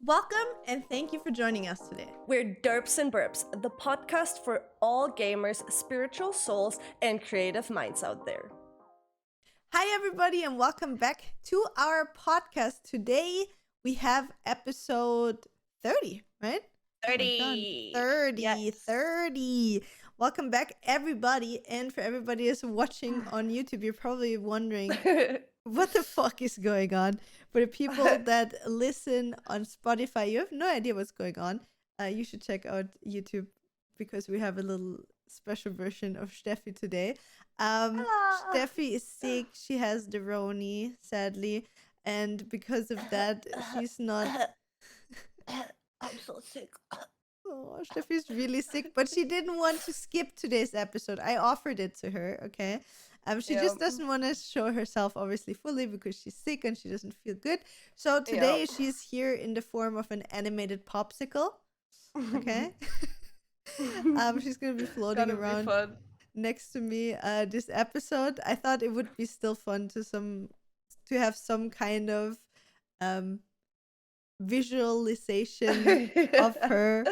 Welcome and thank you for joining us today. We're Derps and Burps, the podcast for all gamers, spiritual souls, and creative minds out there. Hi, everybody, and welcome back to our podcast. Today we have episode 30, right? 30. 30. Yes. 30. Welcome back, everybody. And for everybody who's watching on YouTube, you're probably wondering what the fuck is going on. For the people that listen on Spotify, you have no idea what's going on. You should check out YouTube because we have a little special version of Stefie today. Stefie is sick. She has the Roni, sadly. And because of that, she's not. I'm so sick. Oh, Steffi's really sick, but she didn't want to skip today's episode. I offered it to her, okay? She just doesn't want to show herself, obviously, fully because she's sick and she doesn't feel good. So today she's here in the form of an animated popsicle, okay? She's gonna be floating around next to me. This episode, I thought it would be still fun to have some kind of visualization of her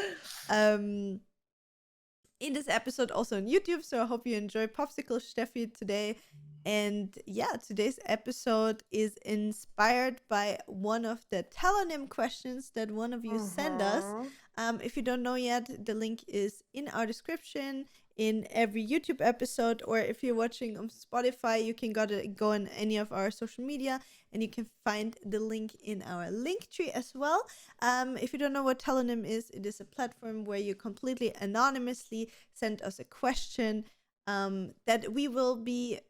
in this episode, also on YouTube. So I hope you enjoy Popsicle Steffi today. And yeah, today's episode is inspired by one of the tellonym questions that one of you sent us. If you don't know yet, the link is in our description in every YouTube episode, or if you're watching on Spotify, you can go on any of our social media and you can find the link in our link tree as well. If you don't know what tellonym is, it is a platform where you completely anonymously send us a question that we will be,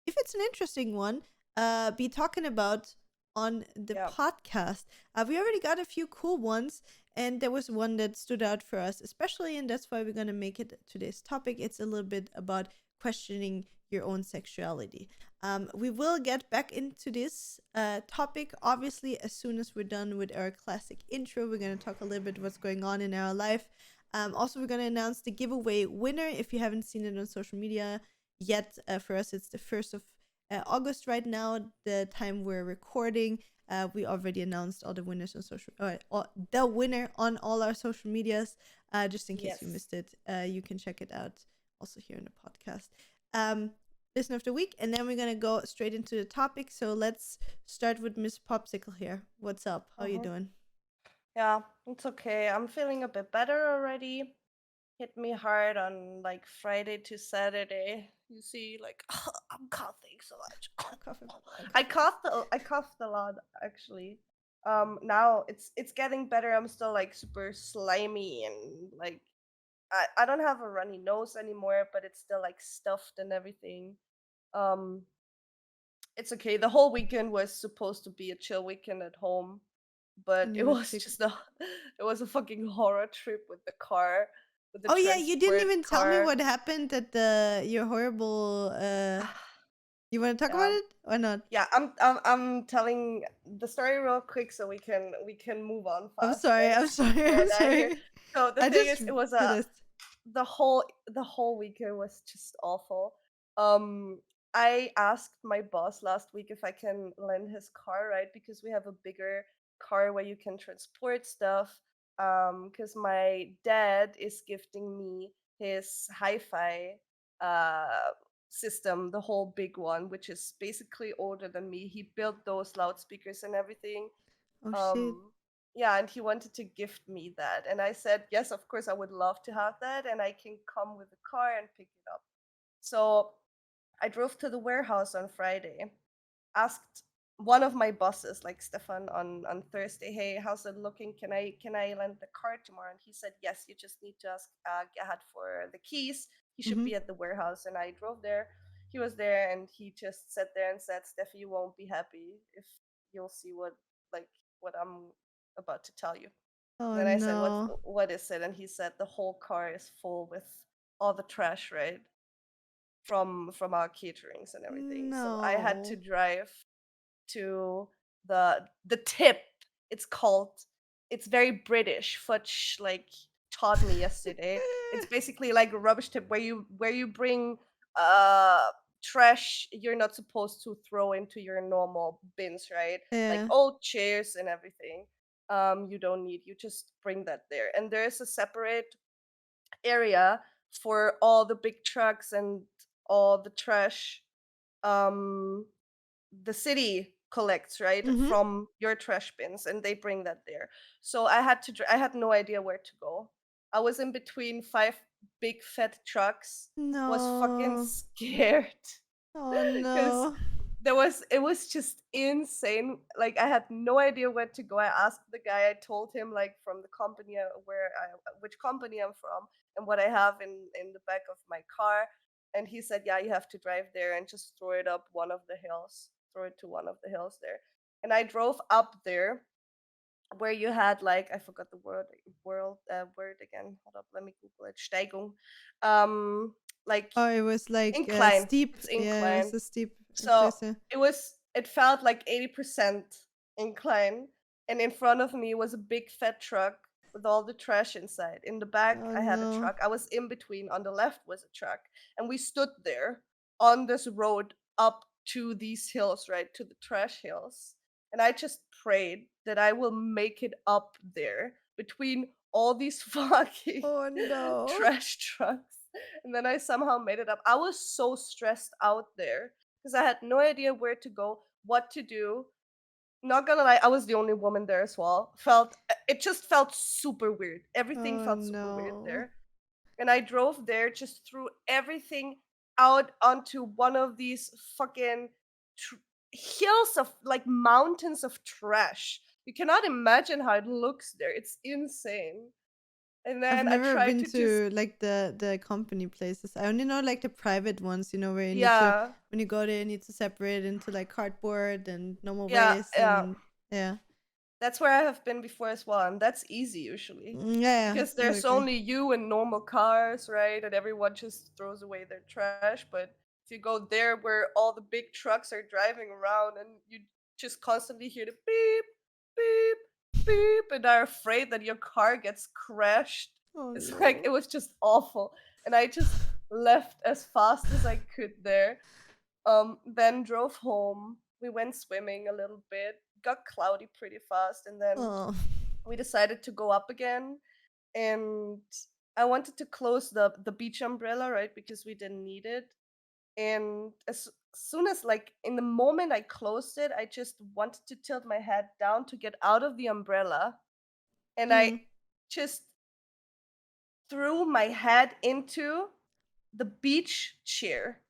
if it's an interesting one, be talking about on the podcast. We already got a few cool ones, and there was one that stood out for us especially, and that's why we're going to make it today's topic. It's a little bit about questioning your own sexuality. We will get back into this topic, obviously, as soon as we're done with our classic intro. We're going to talk a little bit what's going on in our life. Also, we're going to announce the giveaway winner. If you haven't seen it on social media yet, for us, it's the 1st of August right now, the time we're recording. We already announced all the winners on the winner on all our social medias. Just in case you missed it, you can check it out also here in the podcast. Listen of the week, and then we're gonna go straight into the topic. So let's start with Miss Popsicle here. What's up? How you doing? Yeah, it's okay. I'm feeling a bit better already. Hit me hard on like Friday to Saturday. You see, like I'm coughing so much. I coughed a lot actually. Now it's getting better. I'm still like super slimy and like I don't have a runny nose anymore, but it's still like stuffed and everything. Um, it's okay. The whole weekend was supposed to be a chill weekend at home, but it was just it was a fucking horror trip with the car. With the yeah, you didn't even tell me car. what happened at your horrible you want to talk about it or not? Yeah, I'm telling the story real quick so we can move on fast. I'm sorry. So the thing is, it was the whole weekend was just awful. I asked my boss last week if I can lend his car, right? Because we have a bigger car where you can transport stuff. Because my dad is gifting me his hi-fi system, the whole big one, which is basically older than me. He built those loudspeakers and everything. Shit. Yeah, and he wanted to gift me that. And I said, yes, of course, I would love to have that. And I can come with the car and pick it up. So I drove to the warehouse on Friday, asked one of my bosses, like Stefan, on Thursday, hey, how's it looking? Can I lend the car tomorrow? And he said, yes, you just need to ask Gerhard for the keys. He should be at the warehouse. And I drove there. He was there, and he just sat there and said, Steffi, you won't be happy if you'll see what I'm about to tell you. Oh, And then I no. said, what is it? And he said the whole car is full with all the trash, right? From our caterings and everything. No. So I had to drive to the tip. It's called. It's very British. Fudge like taught me yesterday. It's basically like a rubbish tip where you bring trash you're not supposed to throw into your normal bins, right? Yeah. Like old chairs and everything. you don't need. You just bring that there. And there is a separate area for all the big trucks and all the trash um the city collects, right, Mm-hmm. from your trash bins, and they bring that there. So I had to I had no idea where to go. I was in between five big fat trucks, was fucking No. scared Oh because no. it was just insane. Like I had no idea where to go. I asked the guy, I told him like from the company which company I'm from and what I have in the back of my car, and he said, yeah, you have to drive there and just throw it up one of the hills, throw it to one of the hills there. And I drove up there where you had like, I forgot the word again. Hold up, let me Google it. Steigung. Like Oh, it was like incline. steep. It's Yeah, it was incline. a steep So place. Yeah. it felt like 80% incline, and in front of me was a big fat truck with all the trash inside. In the back, Oh I had a no. truck. I was in between. On the left was a truck, and we stood there on this road up to these hills, right, to the trash hills. And I just prayed that I will make it up there between all these fucking Oh no. trash trucks. And then I somehow made it up. I was so stressed out there because I had no idea where to go, what to do. Not gonna lie, I was the only woman there as well. It just felt super weird. Everything Oh felt super weird no. there. And I drove there, just threw everything out onto one of these fucking tr- hills of like mountains of trash. You cannot imagine how it looks there. It's insane. And I've then I never tried been to just, to like the company places. I only know like the private ones, where you need to yeah, when you go there you need to separate into like cardboard and normal yeah, waste yeah. and yeah. That's where I have been before as well, and that's easy usually. Yeah, Because there's exactly. only you and normal cars, right? And everyone just throws away their trash. But if you go there where all the big trucks are driving around and you just constantly hear the beep, beep, beep, and are afraid that your car gets crashed, Oh it's like it no. was just awful. And I just left as fast as I could there. Then drove home. We went swimming a little bit. Got cloudy pretty fast, and then Oh. we decided to go up again. And I wanted to close the beach umbrella, right, because we didn't need it. And as soon as like in the moment I closed it, I just wanted to tilt my head down to get out of the umbrella, and I Mm. just threw my head into the beach chair.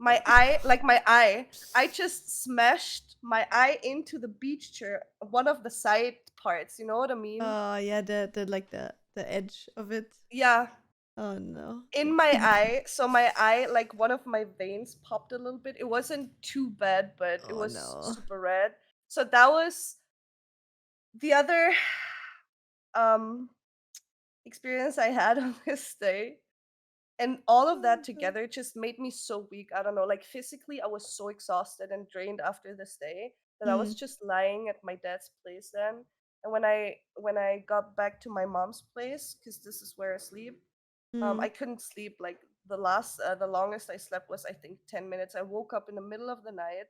I just smashed my eye into the beach chair, one of the side parts, you know what I mean? Oh yeah, the like the edge of it. Yeah, Oh no. in my eye. So my eye, like one of my veins popped a little bit. It wasn't too bad, but it Oh was no. super red. So that was the other um experience I had on this day. And all of Oh that no. together just made me so weak. I don't know, like physically I was so exhausted and drained after this day that I was Mm. just lying at my dad's place then. And when I got back to my mom's place, because this is where I sleep, Mm. I couldn't sleep. Like the longest I slept was I think 10 minutes. I woke up in the middle of the night.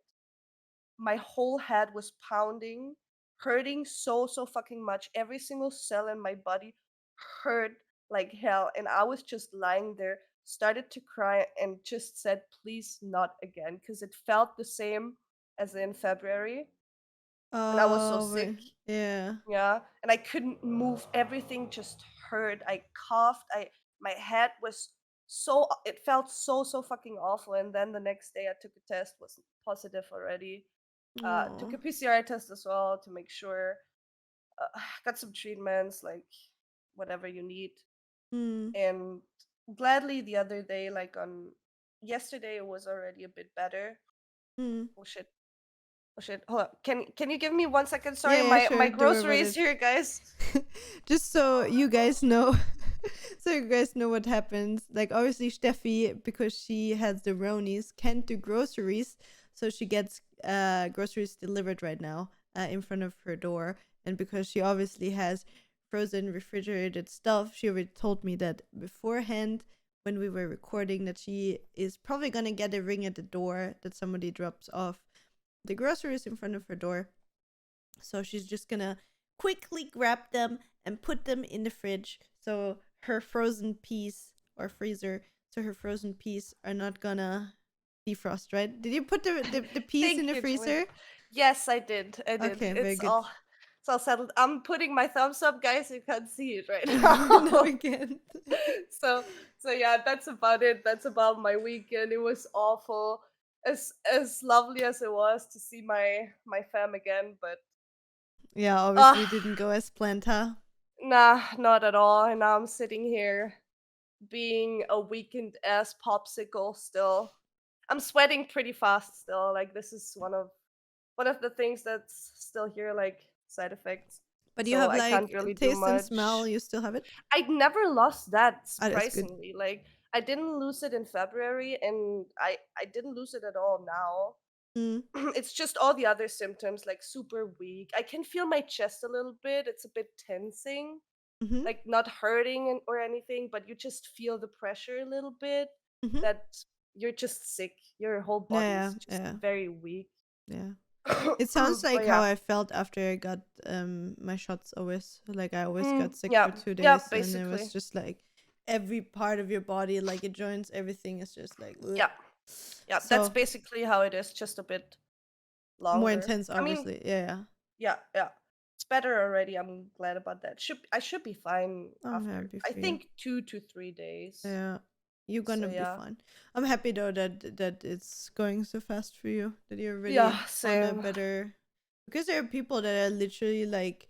My whole head was pounding, hurting so fucking much. Every single cell in my body hurt like hell, and I was just lying there, started to cry, and just said, "Please, not again," because it felt the same as in February when I was so Oh sick. yeah. Yeah, and I couldn't move. Everything just hurt. I coughed. I My head was so it felt so fucking awful. And then the next day I took a test, was positive already. Took Oh. a PCR test as well to make sure. Got some treatments, like whatever you need. Mm. And gladly the other day, like on yesterday, it was already a bit better. Mm. Oh shit. Oh shit. Hold on. Can you give me 1 second? Yeah, Sorry, yeah, my sure. Don't worry about groceries it. here, guys. Just so you guys know, so you guys know what happens. Like, obviously, Steffi, because she has the Ronies, can't do groceries. So she gets groceries delivered right now in front of her door. And because she obviously has frozen, refrigerated stuff, she already told me that beforehand when we were recording that she is probably going to get a ring at the door that somebody drops off the groceries in front of her door. So she's just gonna quickly grab them and put them in the fridge so her frozen peas or freezer, so her frozen peas are not gonna defrost, right? Did you put the peas in Thank the you, Julia. freezer? Yes, I did. I did. Okay, very good. It's all settled. I'm putting my thumbs up, guys. You can't see it right No, now. we can't. so yeah, that's about it. That's about my weekend. It was awful. As lovely as it was to see my fam again, but Yeah, obviously uh didn't go as planned, huh? nah, not at all. And now I'm sitting here being a weakened ass popsicle still. I'm sweating pretty fast still. Like this is one of the things that's still here, like side effects. But you So have I can't like really do taste and smell, much. you still have it? I never lost that, Ah, that's good. surprisingly. Like I didn't lose it in February, and I didn't lose it at all now. Mm. It's just all the other symptoms, like super weak. I can feel my chest a little bit. It's a bit tensing, Mm-hmm. like not hurting or anything, but you just feel the pressure a little bit. Mm-hmm. That you're just sick. Your whole body Yeah, is just yeah, very weak. yeah. It sounds But like how yeah. I felt after I got my shots always. Like I always got sick Yeah. for 2 Yeah, days and it was basically. just like every part of your body, like your joints, everything is just like ugh. Yeah. Yeah, that's So basically how it is, just a bit more longer. intense I mean, obviously. Yeah, yeah. yeah. It's better already. I'm glad about that. I should be fine I'm after, happy I for you. think, 2 to 3 days. Yeah. You're So gonna be yeah. fine. I'm happy though that it's going so fast for you. That you're really Yeah, on a same. better, because there are people that are literally like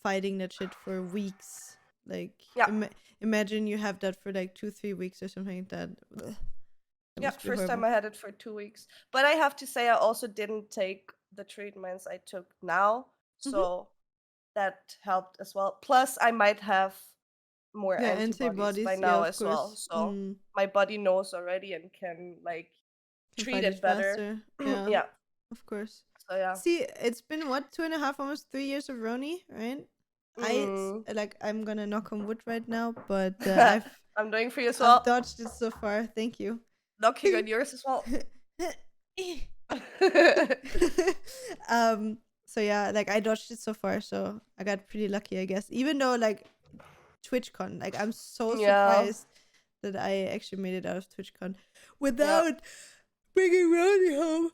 fighting that shit for weeks. Like Yeah. imagine you have that for like 2-3 weeks or something like that. Ugh, that Yeah, must be first time horrible. I had it for 2 weeks. But I have to say I also didn't take the treatments I took now. Mm-hmm. So that helped as well. Plus I might have more Yeah, antibodies by antibodies. Yeah, now of as well. course. So my body knows already and can like Can treat fight it it better. faster. Yeah, Yeah. of course. So yeah. See, it's been what, 2.5, almost 3 years of Roni, right? Mm. I'm gonna knock on wood right now, but I'm doing for you as I've well. dodged it so far. Thank you. Knocking on yours as well. So yeah, like I dodged it so far, so I got pretty lucky, I guess. Even though like TwitchCon, like I'm so Yeah. surprised that I actually made it out of TwitchCon without bringing Roni home.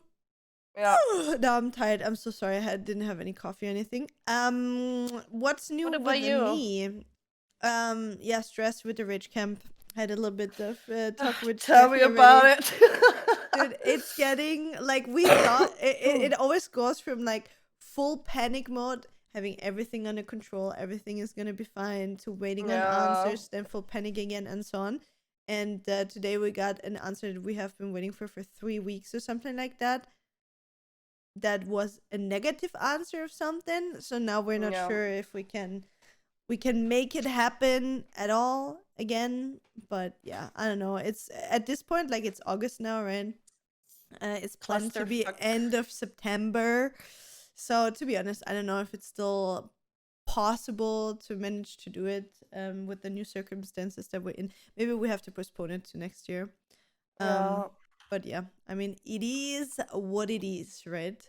Yeah. No, I'm tired. I'm so sorry. Didn't have any coffee or anything. What's new What about with you? me? Yeah, stress with the rage camp. Had a little bit of talk with Tell me Stefie about already. it. Dude, it's getting like we thought it always goes from like full panic mode, having everything under control, everything is gonna be fine, to waiting on Yeah. answers, then full panic again, and so on. And today we got an answer that we have been waiting for 3 weeks or something like that. That was a negative answer of something. So now we're not Yeah. sure if we can make it happen at all again. But yeah, I don't know. It's at this point like it's August now, right? It's planned to be Clusterfuck. end of September. So to be honest, I don't know if it's still possible to manage to do it with the new circumstances that we're in. Maybe we have to postpone it to next year. Yeah. But yeah, I mean, it is what it is, right?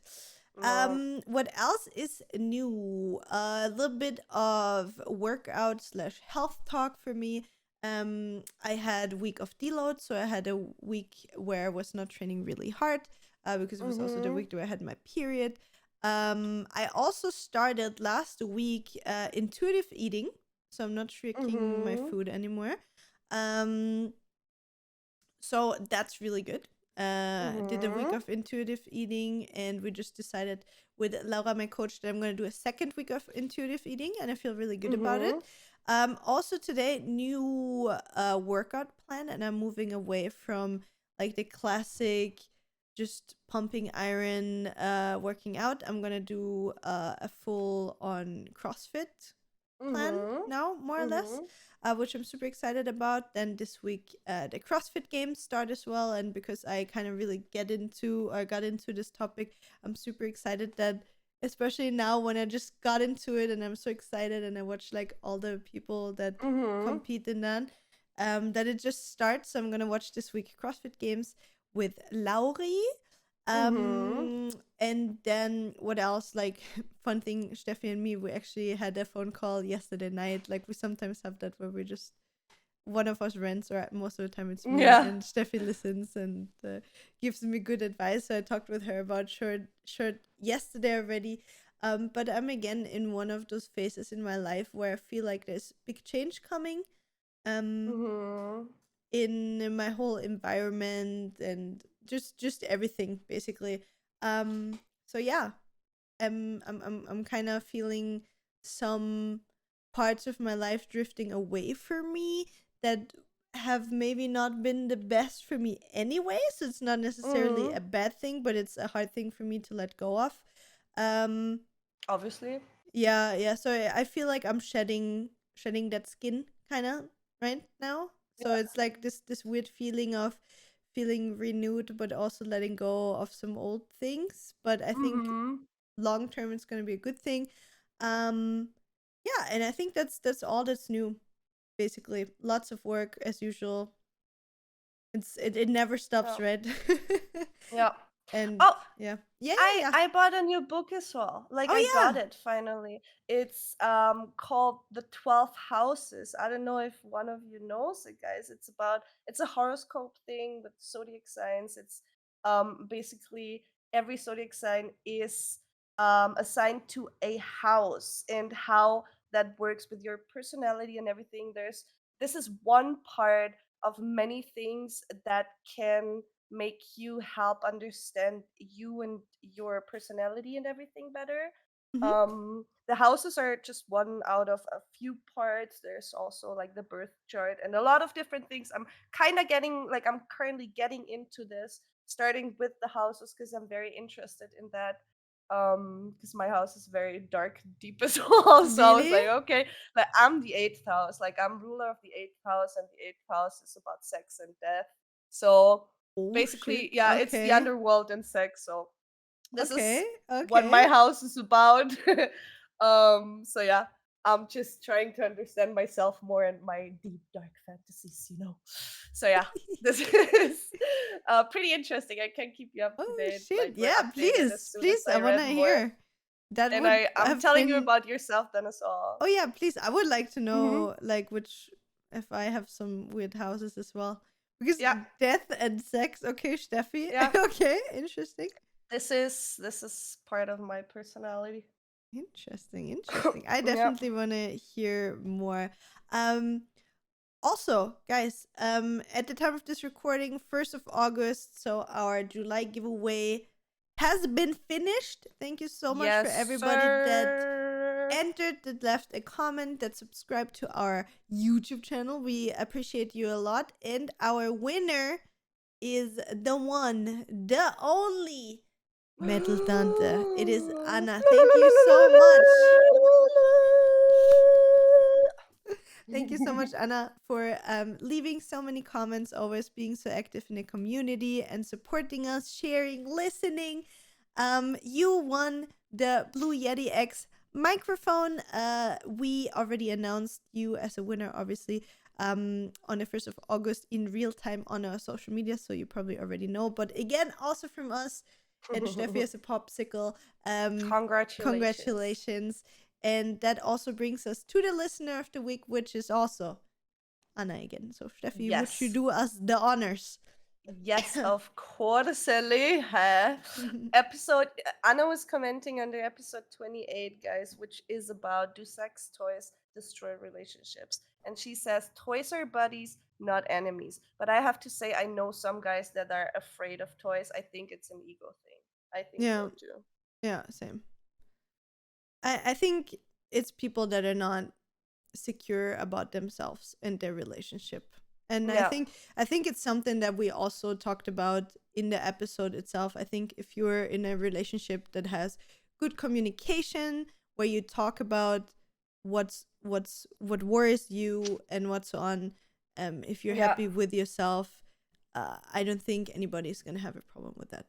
Yeah. What else is new? A little bit of workout slash health talk for me. I had a week of deload, so I had a week where I was not training really hard, because it was also the week where I had my period. I also started last week intuitive eating, so I'm not tricking my food anymore. So that's really good. Did a week of intuitive eating, and we just decided with Laura, my coach, that I'm going to do a second week of intuitive eating, and I feel really good about it. Also today, new workout plan, and I'm moving away from like the classic just pumping iron working out. I'm going to do a full on CrossFit plan now, more or less. Which I'm super excited about. Then this week, the CrossFit Games start as well, and because I kind of really got into this topic, I'm super excited that, especially now when I just got into it, and I'm so excited, and I watch like all the people that compete in that it just starts. So I'm gonna watch this week CrossFit Games with Lauri. Mhm. And then what else? Like, fun thing, Steffi and me, we actually had a phone call yesterday night. Like, we sometimes have that where we just one of us rents, or most of the time it's me, Yeah. and Steffi listens and gives me good advice. So I talked with her about short yesterday already. But I'm again in one of those phases in my life where I feel like there's big change coming. Um, Mhm. in my whole environment and just everything basically. So yeah, I'm kind of feeling some parts of my life drifting away from me that have maybe not been the best for me anyway. So it's not necessarily Mhm. a bad thing, but it's a hard thing for me to let go of. Um, Obviously. yeah. So I feel like I'm shedding that skin kind of right now. So Yeah. it's like this weird feeling of feeling renewed, but also letting go of some old things. But I think Mhm. long term it's going to be a good thing. um yeah, and I think that's all that's new basically. Lots of work as usual. It never stops, Yeah. right? Yeah. And Oh, yeah. I bought a new book as well. Like Oh I got yeah. it finally. It's called The 12 Houses. I don't know if one of you knows it, guys. It's a horoscope thing with zodiac signs. It's basically every zodiac sign is assigned to a house and how that works with your personality and everything. This is one part of many things that can make you help understand you and your personality and everything better. Hmm. The houses are just one out of a few parts. There's also like the birth chart and a lot of different things. I'm currently getting into this, starting with the houses because I'm very interested in that. Because my house is very dark, deep as well. So I was Really? like, okay, like I'm the eighth house, like I'm ruler of the eighth house, and the eighth house is about sex and death. So Oh basically, shit. yeah, it's the Okay. underworld and sex. So this Okay. is what Okay. my house is about. So yeah, I'm just trying to understand myself more and my deep dark fantasies. So yeah, this is pretty interesting. I can keep you up to Oh date, shit. like or Yeah, updated as please. soon as Please, I I want to read more. hear. That And would I'm have telling you been. about yourself then as well. Oh yeah, please. I would like to Hmm. know like which, if I have some weird houses as well. Because Yeah, death and sex, okay, Steffi. yeah. Okay, interesting. This is part of my personality. Interesting. I Yeah. definitely want to hear more. Um Also, guys, at the time of this recording, 1st of August, so our July giveaway has been finished. Thank you so much for Yes, everybody that sir. entered, that left a comment, that subscribed to our YouTube channel. We appreciate you a lot. And our winner is the one, the only Metal Tante. It is Anna. Thank you so much. Thank you so much, Anna, for leaving so many comments, always being so active in the community and supporting us, sharing, listening. You won the Blue Yeti X microphone. We already announced you as a winner, obviously, on the 1st of August in real time on our social media, so you probably already know. But again, also from us and Steffi as a popsicle, Congratulations. congratulations. And that also brings us to the listener of the week, which is also Anna again. So, Steffi, would you Yes. do us the honors? Yes, of course, Ellie. Huh? Episode Anna was commenting under episode 28, guys, which is about do sex toys destroy relationships? And she says toys are buddies, not enemies. But I have to say, I know some guys that are afraid of toys. I think it's an ego thing. I think Yeah, so too. yeah, same. I think it's people that are not secure about themselves and their relationship. And Yeah. I think it's something that we also talked about in the episode itself. I think if you're in a relationship that has good communication, where you talk about what worries you and what's on, if you're Yeah. happy with yourself, I don't think anybody's gonna have a problem with that,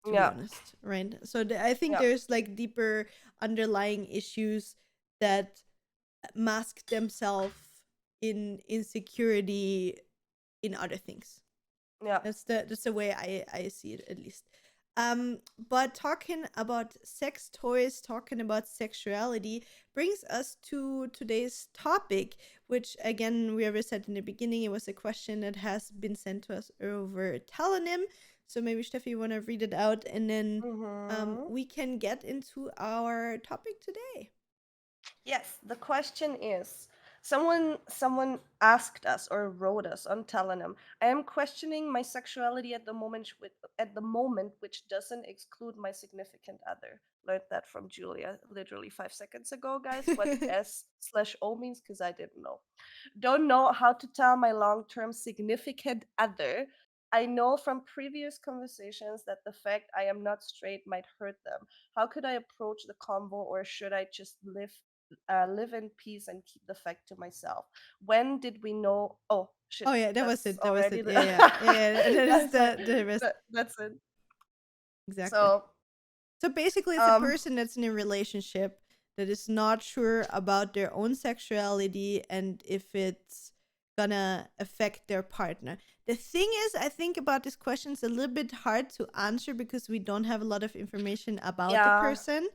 to be Yeah. honest, right? So I think Yeah. there's like deeper underlying issues that mask themselves in insecurity in other things. Yeah. That's the way I see it, at least. But talking about sex toys, talking about sexuality brings us to today's topic, which again, we already said in the beginning, it was a question that has been sent to us over tellonym. So maybe Steffi, you want to read it out, and then we can get into our topic today. Yes, the question is, someone asked us or wrote us on tellonym. I am questioning my sexuality at the moment, which doesn't exclude my significant other. Learned that from Julia literally 5 seconds ago, guys. What S/O means, because I didn't know. Don't know how to tell my long-term significant other. I know from previous conversations that the fact I am not straight might hurt them. How could I approach the convo, or should I just live in peace and keep the fact to myself? When did we know? Oh shit, Oh yeah, that was that's it. That was already it. the Yeah. That is that's it. the rest. That's it. Exactly. So So basically, it's a person that's in a relationship that is not sure about their own sexuality and if it's gonna affect their partner. The thing is, I think about this question, it's a little bit hard to answer because we don't have a lot of information about the yeah, person.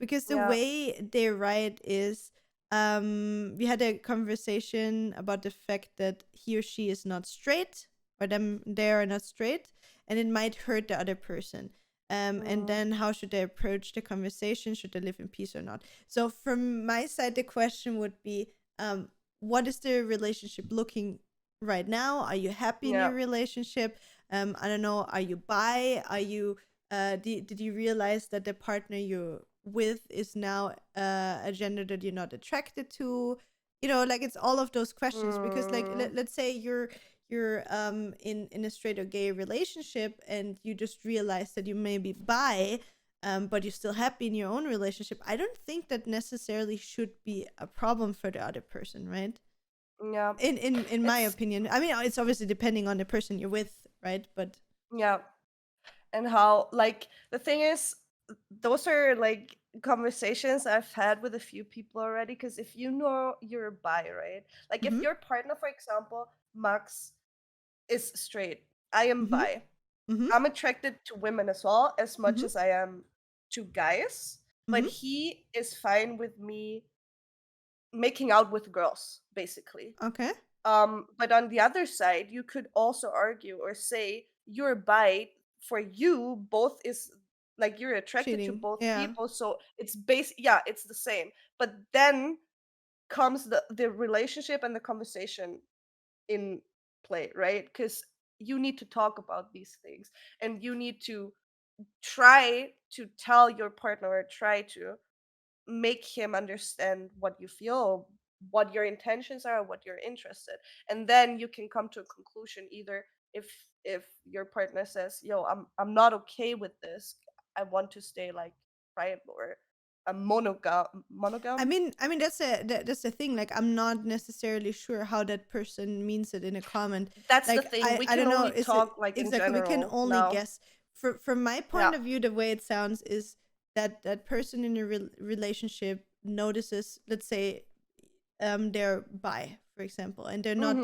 Because the yeah. way they write is, we had a conversation about the fact that he or she is not straight, or they are not straight, and it might hurt the other person. And then how should they approach the conversation? Should they live in peace or not? So from my side, the question would be, what is the relationship looking right now? Are you happy in Yeah. your relationship? I don't know. Are you bi? Are you? Did you realize that the partner you're with is now a gender that you're not attracted to? You know, like it's all of those questions because, like, let's say you're in a straight or gay relationship and you just realize that you may be bi, but you're still happy in your own relationship. I don't think that necessarily should be a problem for the other person, right? Yeah. In my opinion. I mean, it's obviously depending on the person you're with, right? But yeah. And how, like, the thing is, those are like conversations I've had with a few people already. Because if you know you're bi, right? Like, if your partner, for example, Max, is straight, I am bi. I'm attracted to women as well, as much as I am to guys. But he is fine with me making out with girls, basically. Okay. But on the other side, you could also argue or say your bi, for you, both is like you're attracted to Cheating. both Yeah. people, so it's yeah, it's the same. But then comes the relationship and the conversation in play, right? Because you need to talk about these things, and you need to try to tell your partner, or try to make him understand what you feel, what your intentions are, what you're interested. And then you can come to a conclusion, either if your partner says, yo, I'm not okay with this, I want to stay like private, or a monogam. I mean that's the thing. Like, I'm not necessarily sure how that person means it in a comment. That's the Like, thing, we I can don't know. only Is it talk like in exactly? We can general only now. guess. From my Yeah. point of view, the way it sounds is that that person in a relationship notices. Let's say, they're bi, for example, and they're not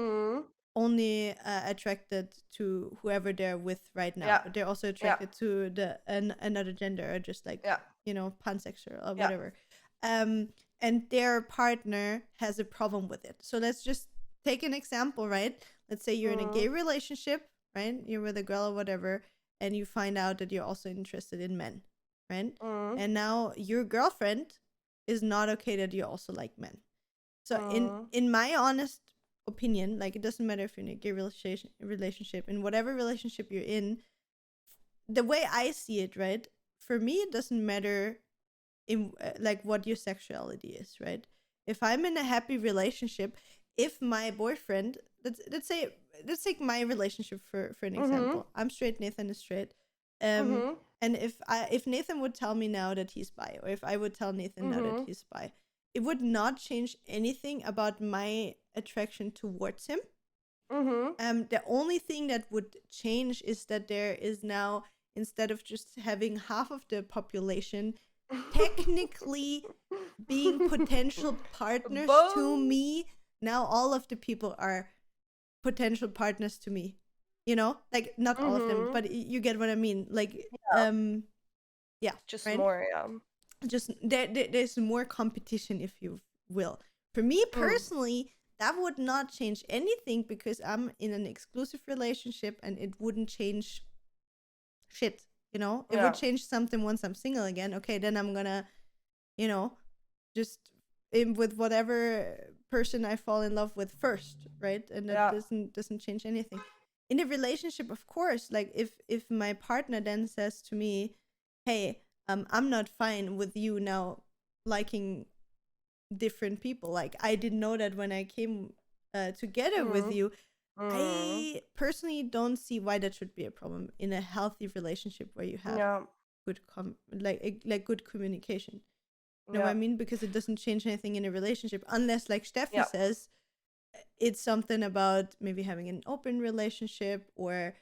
only attracted to whoever they're with right now, Yeah. but they're also attracted to another gender, or just like, you know, pansexual or whatever. And their partner has a problem with it. So let's just take an example, right? Let's say you're in a gay relationship, right? You're with a girl or whatever, and you find out that you're also interested in men, right? And now your girlfriend is not okay that you also like men. So in my honest opinion, like, it doesn't matter if you're in a gay relationship, in whatever relationship you're in, the way I see it, right? For me, it doesn't matter in like what your sexuality is, right? If I'm in a happy relationship, if my boyfriend, let's take my relationship for an example. I'm straight, Nathan is straight. And if Nathan would tell me now that he's bi, or if I would tell Nathan now that he's bi, it would not change anything about my attraction towards him. The only thing that would change is that there is now, instead of just having half of the population technically being potential partners to me, now all of the people are potential partners to me. you know, like not all of them, Mm-hmm. but you get what I mean. Like, Yeah. yeah, Just right. more, yeah. Just there's more competition, if you will. For me Mm. personally, that would not change anything because I'm in an exclusive relationship, and it wouldn't change shit. You know, it would Yeah. change something once I'm single again. Okay, then I'm gonna, you know, just in with whatever person I fall in love with first, right? And that Yeah. doesn't change anything. In a relationship, of course, like if my partner then says to me, "Hey, I'm not fine with you now liking different people. Like I didn't know that when I came together with Mm. you." Mm. I personally don't see why that should be a problem in a healthy relationship where you have Yeah. good like good communication. You know what Yeah. I mean? Because it doesn't change anything in a relationship unless, like Steffi Yeah. says, it's something about maybe having an open relationship or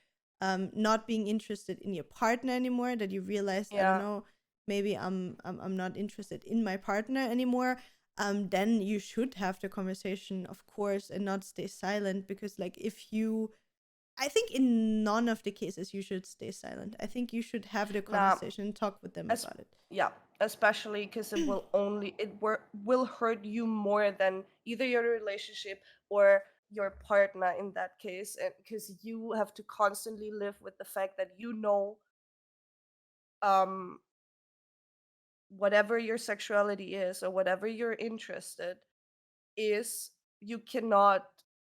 not being interested in your partner anymore. That you realize, I don't Yeah. know, maybe I'm not interested in my partner anymore. Then you should have the conversation, of course, and not stay silent. Because, like, if you, I think in none of the cases you should stay silent. I think you should have the Nah. conversation and talk with them As about it. yeah, especially because will hurt you more than either your relationship or your partner in that case, and because you have to constantly live with the fact that um whatever your sexuality is or whatever you're interested is, you cannot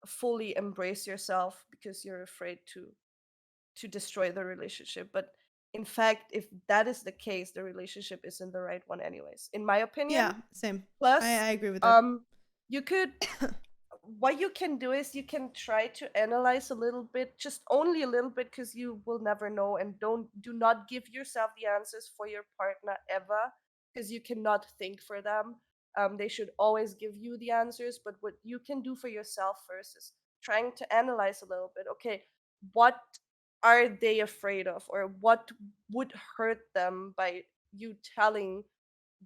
fully embrace yourself because you're afraid to destroy the relationship. But in fact, if that is the case, the relationship isn't the right one anyways, in my opinion. Yeah, same. Plus, I agree with that. um you could what you can do is you can try to analyze a little bit, just only a little bit, because you will never know, and do not give yourself the answers for your partner ever, because you cannot think for them. They should always give you the answers, but what you can do for yourself first is trying to analyze a little bit. Okay, what are they afraid of, or what would hurt them by you telling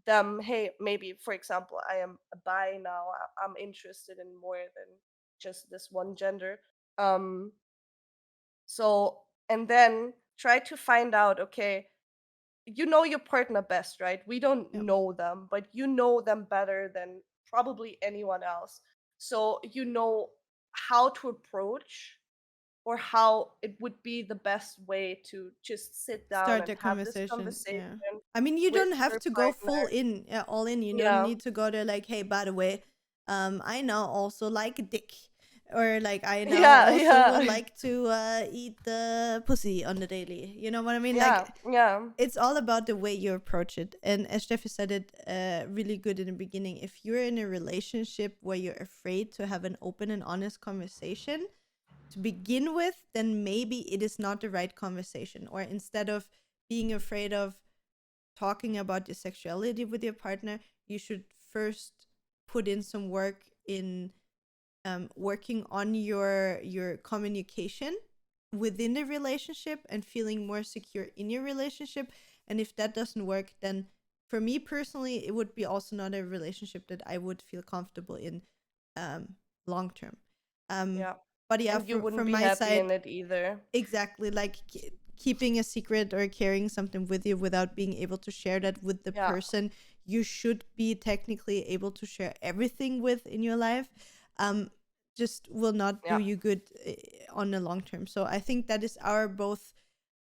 them, hey, maybe, for example, I am a bi now, I'm interested in more than just this one gender. um so, and then try to find out, okay, you know your partner best, right? We don't Yeah. know them, but you know them better than probably anyone else. So you know how to approach, or how it would be the best way to just sit down Start and the have this conversation. conversation Yeah. I mean, you with don't have your to go partner. full in, all in. You don't Yeah. need to go there like, hey, by the way, I now also like dick, or like I now Yeah. also would Yeah. like to eat the pussy on the daily. You know what I mean? Yeah. Like, Yeah. it's all about the way you approach it. And as Steffi said it really good in the beginning, if you're in a relationship where you're afraid to have an open and honest conversation to begin with, then maybe it is not the right conversation. Or instead of being afraid of talking about your sexuality with your partner, you should first put in some work in working on your communication within the relationship and feeling more secure in your relationship. And if that doesn't work, then for me personally, it would be also not a relationship that I would feel comfortable in long term. Um, Yeah. but yeah, And you wouldn't from be my happy in side, it either. exactly, like keeping a secret or carrying something with you without being able to share that with the Yeah. person you should be technically able to share everything with in your life, um just will not do Yeah. you good on the long term. So I think that is our both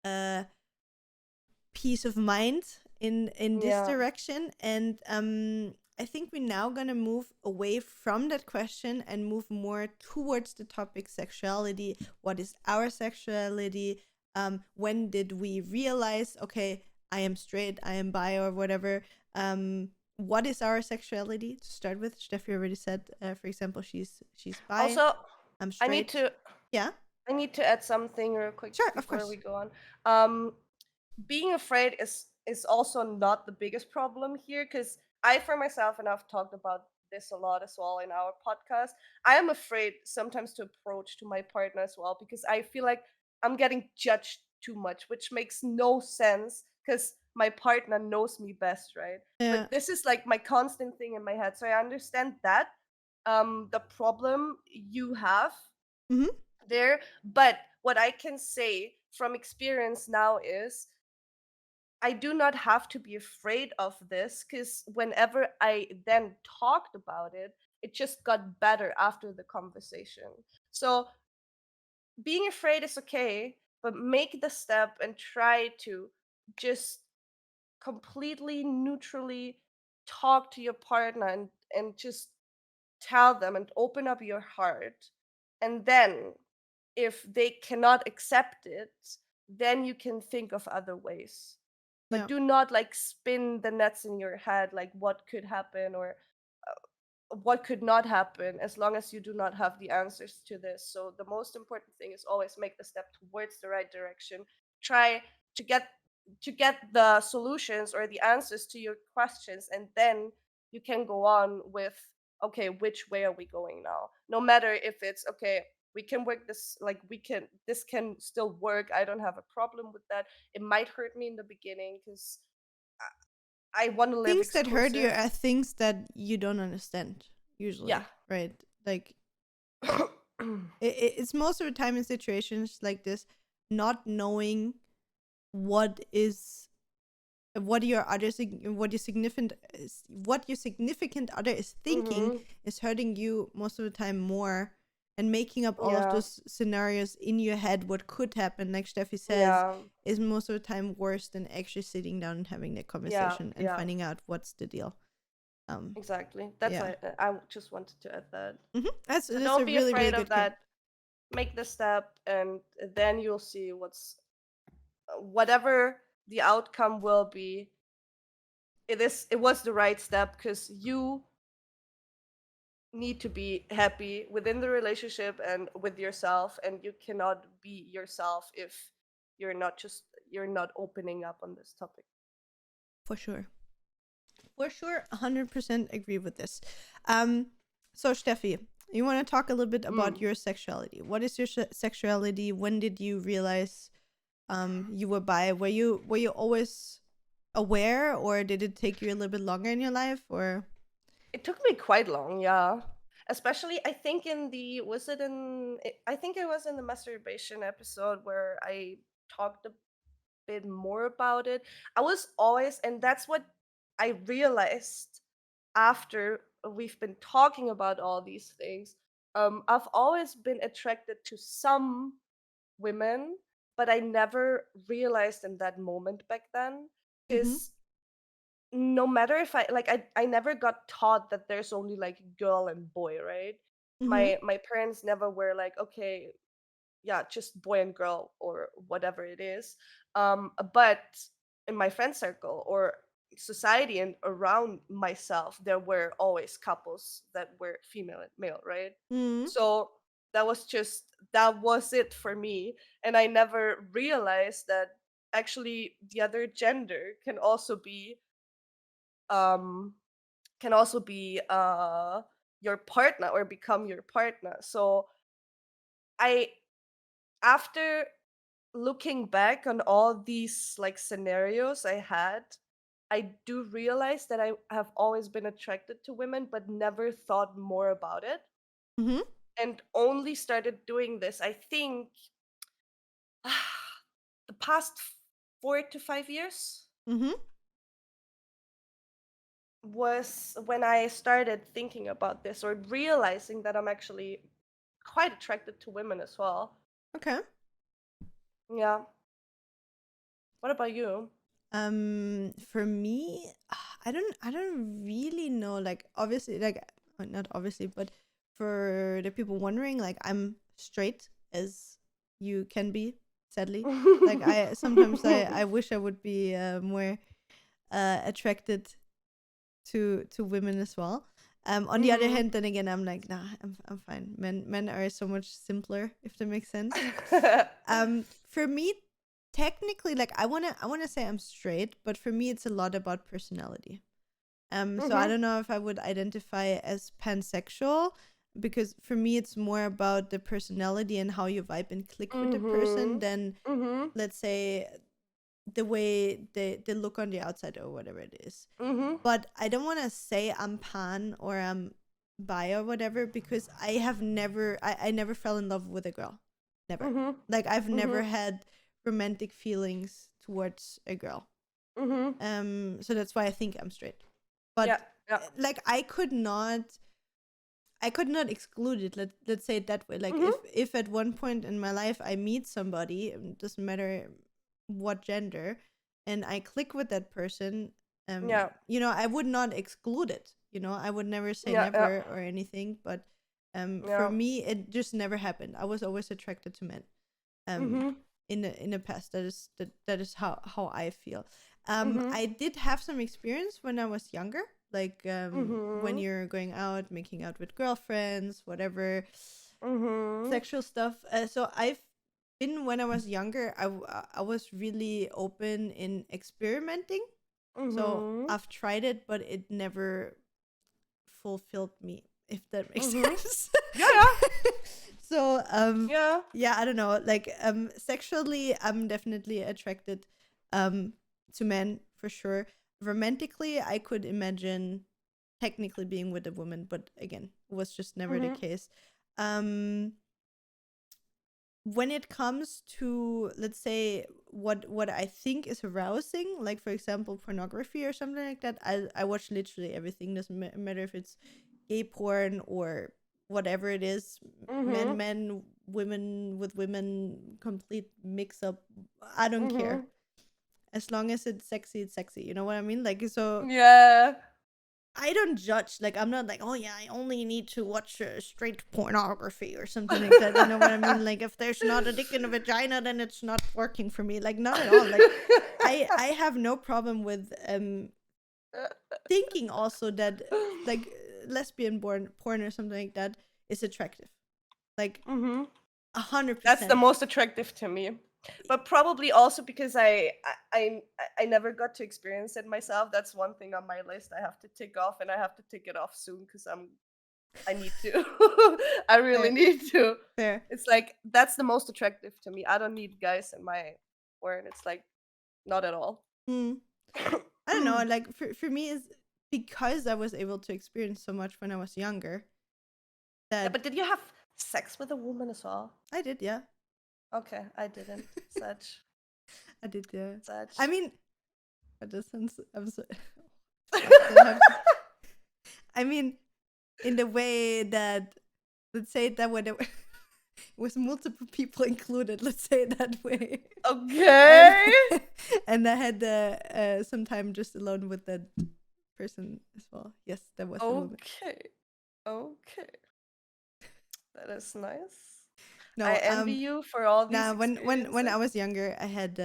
uh peace of mind in this Yeah. direction. And I think we're now gonna move away from that question and move more towards the topic sexuality. What is our sexuality? When did we realize, okay, I am straight, I am bi, or whatever? What is our sexuality to start with? Steffi already said, for example, she's bi, Also, I'm I need straight. to Yeah, I need to add something real quick sure, of before we course. go on. Um, Being afraid is also not the biggest problem here, because I, for myself, and I've talked about this a lot as well in our podcast, I am afraid sometimes to approach to my partner as well, because I feel like I'm getting judged too much, which makes no sense because my partner knows me best, right? Yeah. But this is like my constant thing in my head. So I understand that the problem you have, Mm-hmm. there. But what I can say from experience now is I do not have to be afraid of this, because whenever I then talked about it, it just got better after the conversation. So being afraid is okay, but make the step and try to just completely neutrally talk to your partner, and just tell them and open up your heart. And then if they cannot accept it, then you can think of other ways. But Yeah. do not like spin the nets in your head, like what could happen or what could not happen, as long as you do not have the answers to this. So the most important thing is always make the step towards the right direction. Try to get the solutions or the answers to your questions, and then you can go on with, okay, which way are we going now? No matter if it's okay, we can work this, like this can still work. I don't have a problem with that. It might hurt me in the beginning because I want to live Things that hurt you exclusive. are things that you don't understand, Yeah. usually, right? Like, it's most of the time in situations like this, not knowing what is what your other what your significant other is thinking Mhm. is hurting you most of the time more, and making up all of Yeah. those scenarios in your head what could happen, like Steffi says, Yeah. is most of the time worse than actually sitting down and having that Yeah. conversation and Yeah. finding out what's the deal. Exactly. That's Yeah. why I just wanted to add that. So That's a don't be really, really afraid of good that. Make the step, and then you'll see whatever the outcome will be. It was the right step, because you need to be happy within the relationship and with yourself, and you cannot be yourself if you're not opening up on this topic. For sure. For sure, 100% agree with this. Um, so Steffi, you want to talk a little bit about Mm. your sexuality? What is your sexuality? When did you realize you were bi? Were you always aware, or did it take you a little bit longer in your life, or? It took me quite long, yeah. Especially, I think in the was it in I think it was in the masturbation episode where I talked a bit more about it. I was always, and that's what I realized after we've been talking about all these things. I've always been attracted to some women, but I never realized in that moment back then, Mm-hmm. because no matter if I never got taught that there's only like girl and boy, right? Mm-hmm. My parents never were like, okay, yeah, just boy and girl or whatever it is. But in my friend circle or society and around myself, there were always couples that were female and male, right? Mm-hmm. So that was it for me, and I never realized that actually the other gender um can also be your partner or become your partner. So I after looking back on all these like scenarios I had, I do realize that I have always been attracted to women but never thought more about it, Mm-hmm. and only started doing this, I think, the past 4 to 5 years Mm-hmm. was when I started thinking about this or realizing that I'm actually quite attracted to women as well. Okay. Yeah. What about you? For me, I don't really know. Like, obviously, like, not obviously, but for the people wondering, like, I'm straight as you can be. Sadly, like, I sometimes I wish I would be more attracted to women as well. On the other Mhm. hand, then again, I'm like, nah, I'm fine. Men are so much simpler, if that makes sense. For me, technically, like, I wanna say I'm straight, but for me it's a lot about personality. So I Mhm. don't know if I would identify as pansexual, because for me it's more about the personality and how you vibe and click with the person Mhm. than, Mhm. let's say, the way they look on the outside or whatever it is. Mhm. But I don't want to say I'm pan or I'm bi or whatever, because I never fell in love with a girl. Never. Mhm. Like I've never Mhm. had romantic feelings towards a girl. Mhm. So that's why I think I'm straight. Yeah. But Yeah. like I could not exclude it. Let's say it that way. Like Mhm. if at one point in my life I meet somebody, it doesn't matter what gender, and I click with that person, Yeah. I would not exclude it. I would never say Yeah. Yeah. never or anything, but for Yeah. me it just never happened. I was always attracted to men. Um Mhm. in the past. That is how I feel. Mhm. I did have some experience when I was younger, like when Mhm. you're going out, making out with girlfriends, whatever, Mhm. sexual stuff. So I've been when I was younger. I was really open in experimenting. So Mhm. I've tried it, but it never fulfilled me. If that makes Mhm. sense. Yeah. Yeah. So Yeah. yeah, I don't know, like sexually I'm definitely attracted to men for sure. Romantically I could imagine technically being with a woman, but again it was just never the Mhm. case. um when it comes to, let's say, what I think is arousing, like for example pornography or something like that, I watch literally everything. Doesn't matter if it's gay porn or whatever it is, Mhm. women with women, complete mix up. I don't care, Mhm. as long as it's sexy, you know what I mean? Like, so Yeah. I don't judge. Like, I'm not like, oh yeah, I only need to watch straight pornography or something like that. You know what I mean? Like, if there's not a dick in a vagina, then it's not working for me. Like, not at all. Like, I have no problem with thinking also that like lesbian porn or something like that is attractive. Like Mhm. hundred That's the percent. most attractive to me. But probably also because I never got to experience it myself. That's one thing on my list I have to tick off, and I have to tick it off soon because I need to. I really Fair, need to. fair. It's like that's the most attractive to me. I don't need guys in my porn. It's like not at all. Hmm. I don't know. Like for me is because I was able to experience so much when I was younger Yeah, that but did you have sex with a woman as well? I did. Yeah, Okay, I didn't. Such, I did. Yeah. I such. mean, but this sounds. I'm so. I still have to. I mean, in the way that, let's say that when it was multiple people included, let's say it that way. and Okay. and I had some time just alone with that person as well. Yes, that was a woman. Okay. Okay. That is nice. I No, envy you for all these now when I experiences. was younger, I had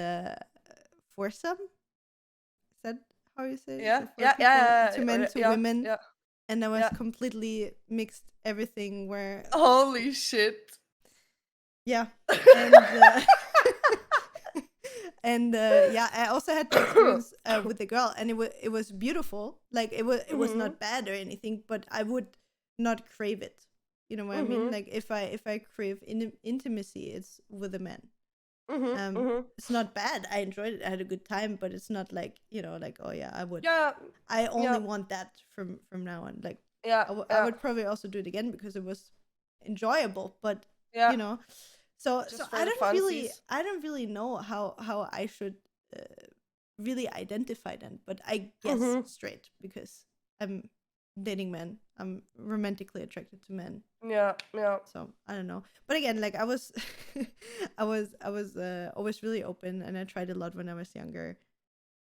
foursome. Is that how you say it? Yeah, So four yeah, people, yeah, two yeah, men, or- two yeah, women, yeah, and I was yeah. completely mixed everything. Where Holy shit. yeah, and and yeah, I also had the experience with the girl, and it was beautiful. Like it was Mhm. not bad or anything, but I would not crave it. You know what I mean? Mhm. Like if I crave intimacy, it's with a man. Mhm. Mhm. It's not bad. I enjoyed it. I had a good time, but it's not like, like, oh yeah, Yeah. I only Yeah. want that from now on. Like Yeah. I Yeah. would probably also do it again because it was enjoyable, but Yeah. you know, so Just for the funsies. I don't really know how I should really identify them, but I guess Mhm. straight because I'm dating men. I'm romantically attracted to men. Yeah. Yeah. So I don't know, but again, like I was, I was always really open, and I tried a lot when I was younger,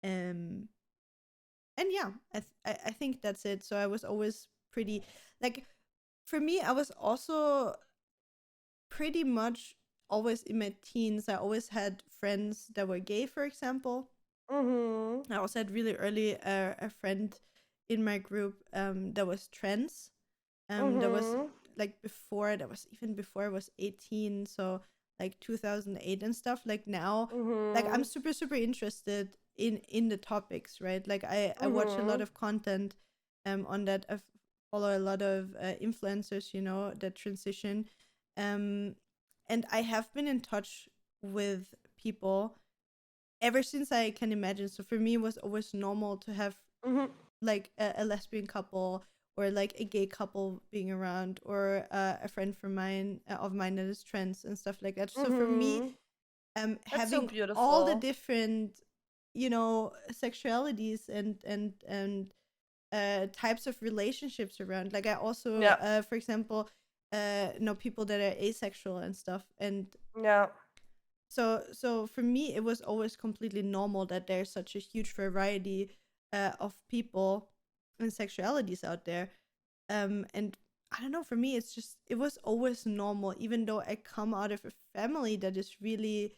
um, and yeah, I think that's it. So I was always pretty, like, for me, I was also pretty much always in my teens. I always had friends that were gay, for example. Mhm. I also had really early a friend in my group that was trans. That was Mhm. like before, that was even before I was 18, so like 2008 and stuff. Like now, like I'm Mhm. super super interested in the topics, right? Like I watch a lot Mhm. of content on that. I follow a lot of influencers, that transition. Um and I have been in touch with people ever since I can imagine. So for me, it was always normal to have Mhm. like a lesbian couple or like a gay couple being around, or a friend of mine that is trans and stuff like that. So for me, That's so having all the beautiful. different, sexualities and types of relationships around. Like I also, Yeah. for example, know people that are asexual and stuff, and Yeah. so for me, it was always completely normal that there's such a huge variety of people and sexualities out there. And I don't know, for me, it was always normal, even though I come out of a family that is really,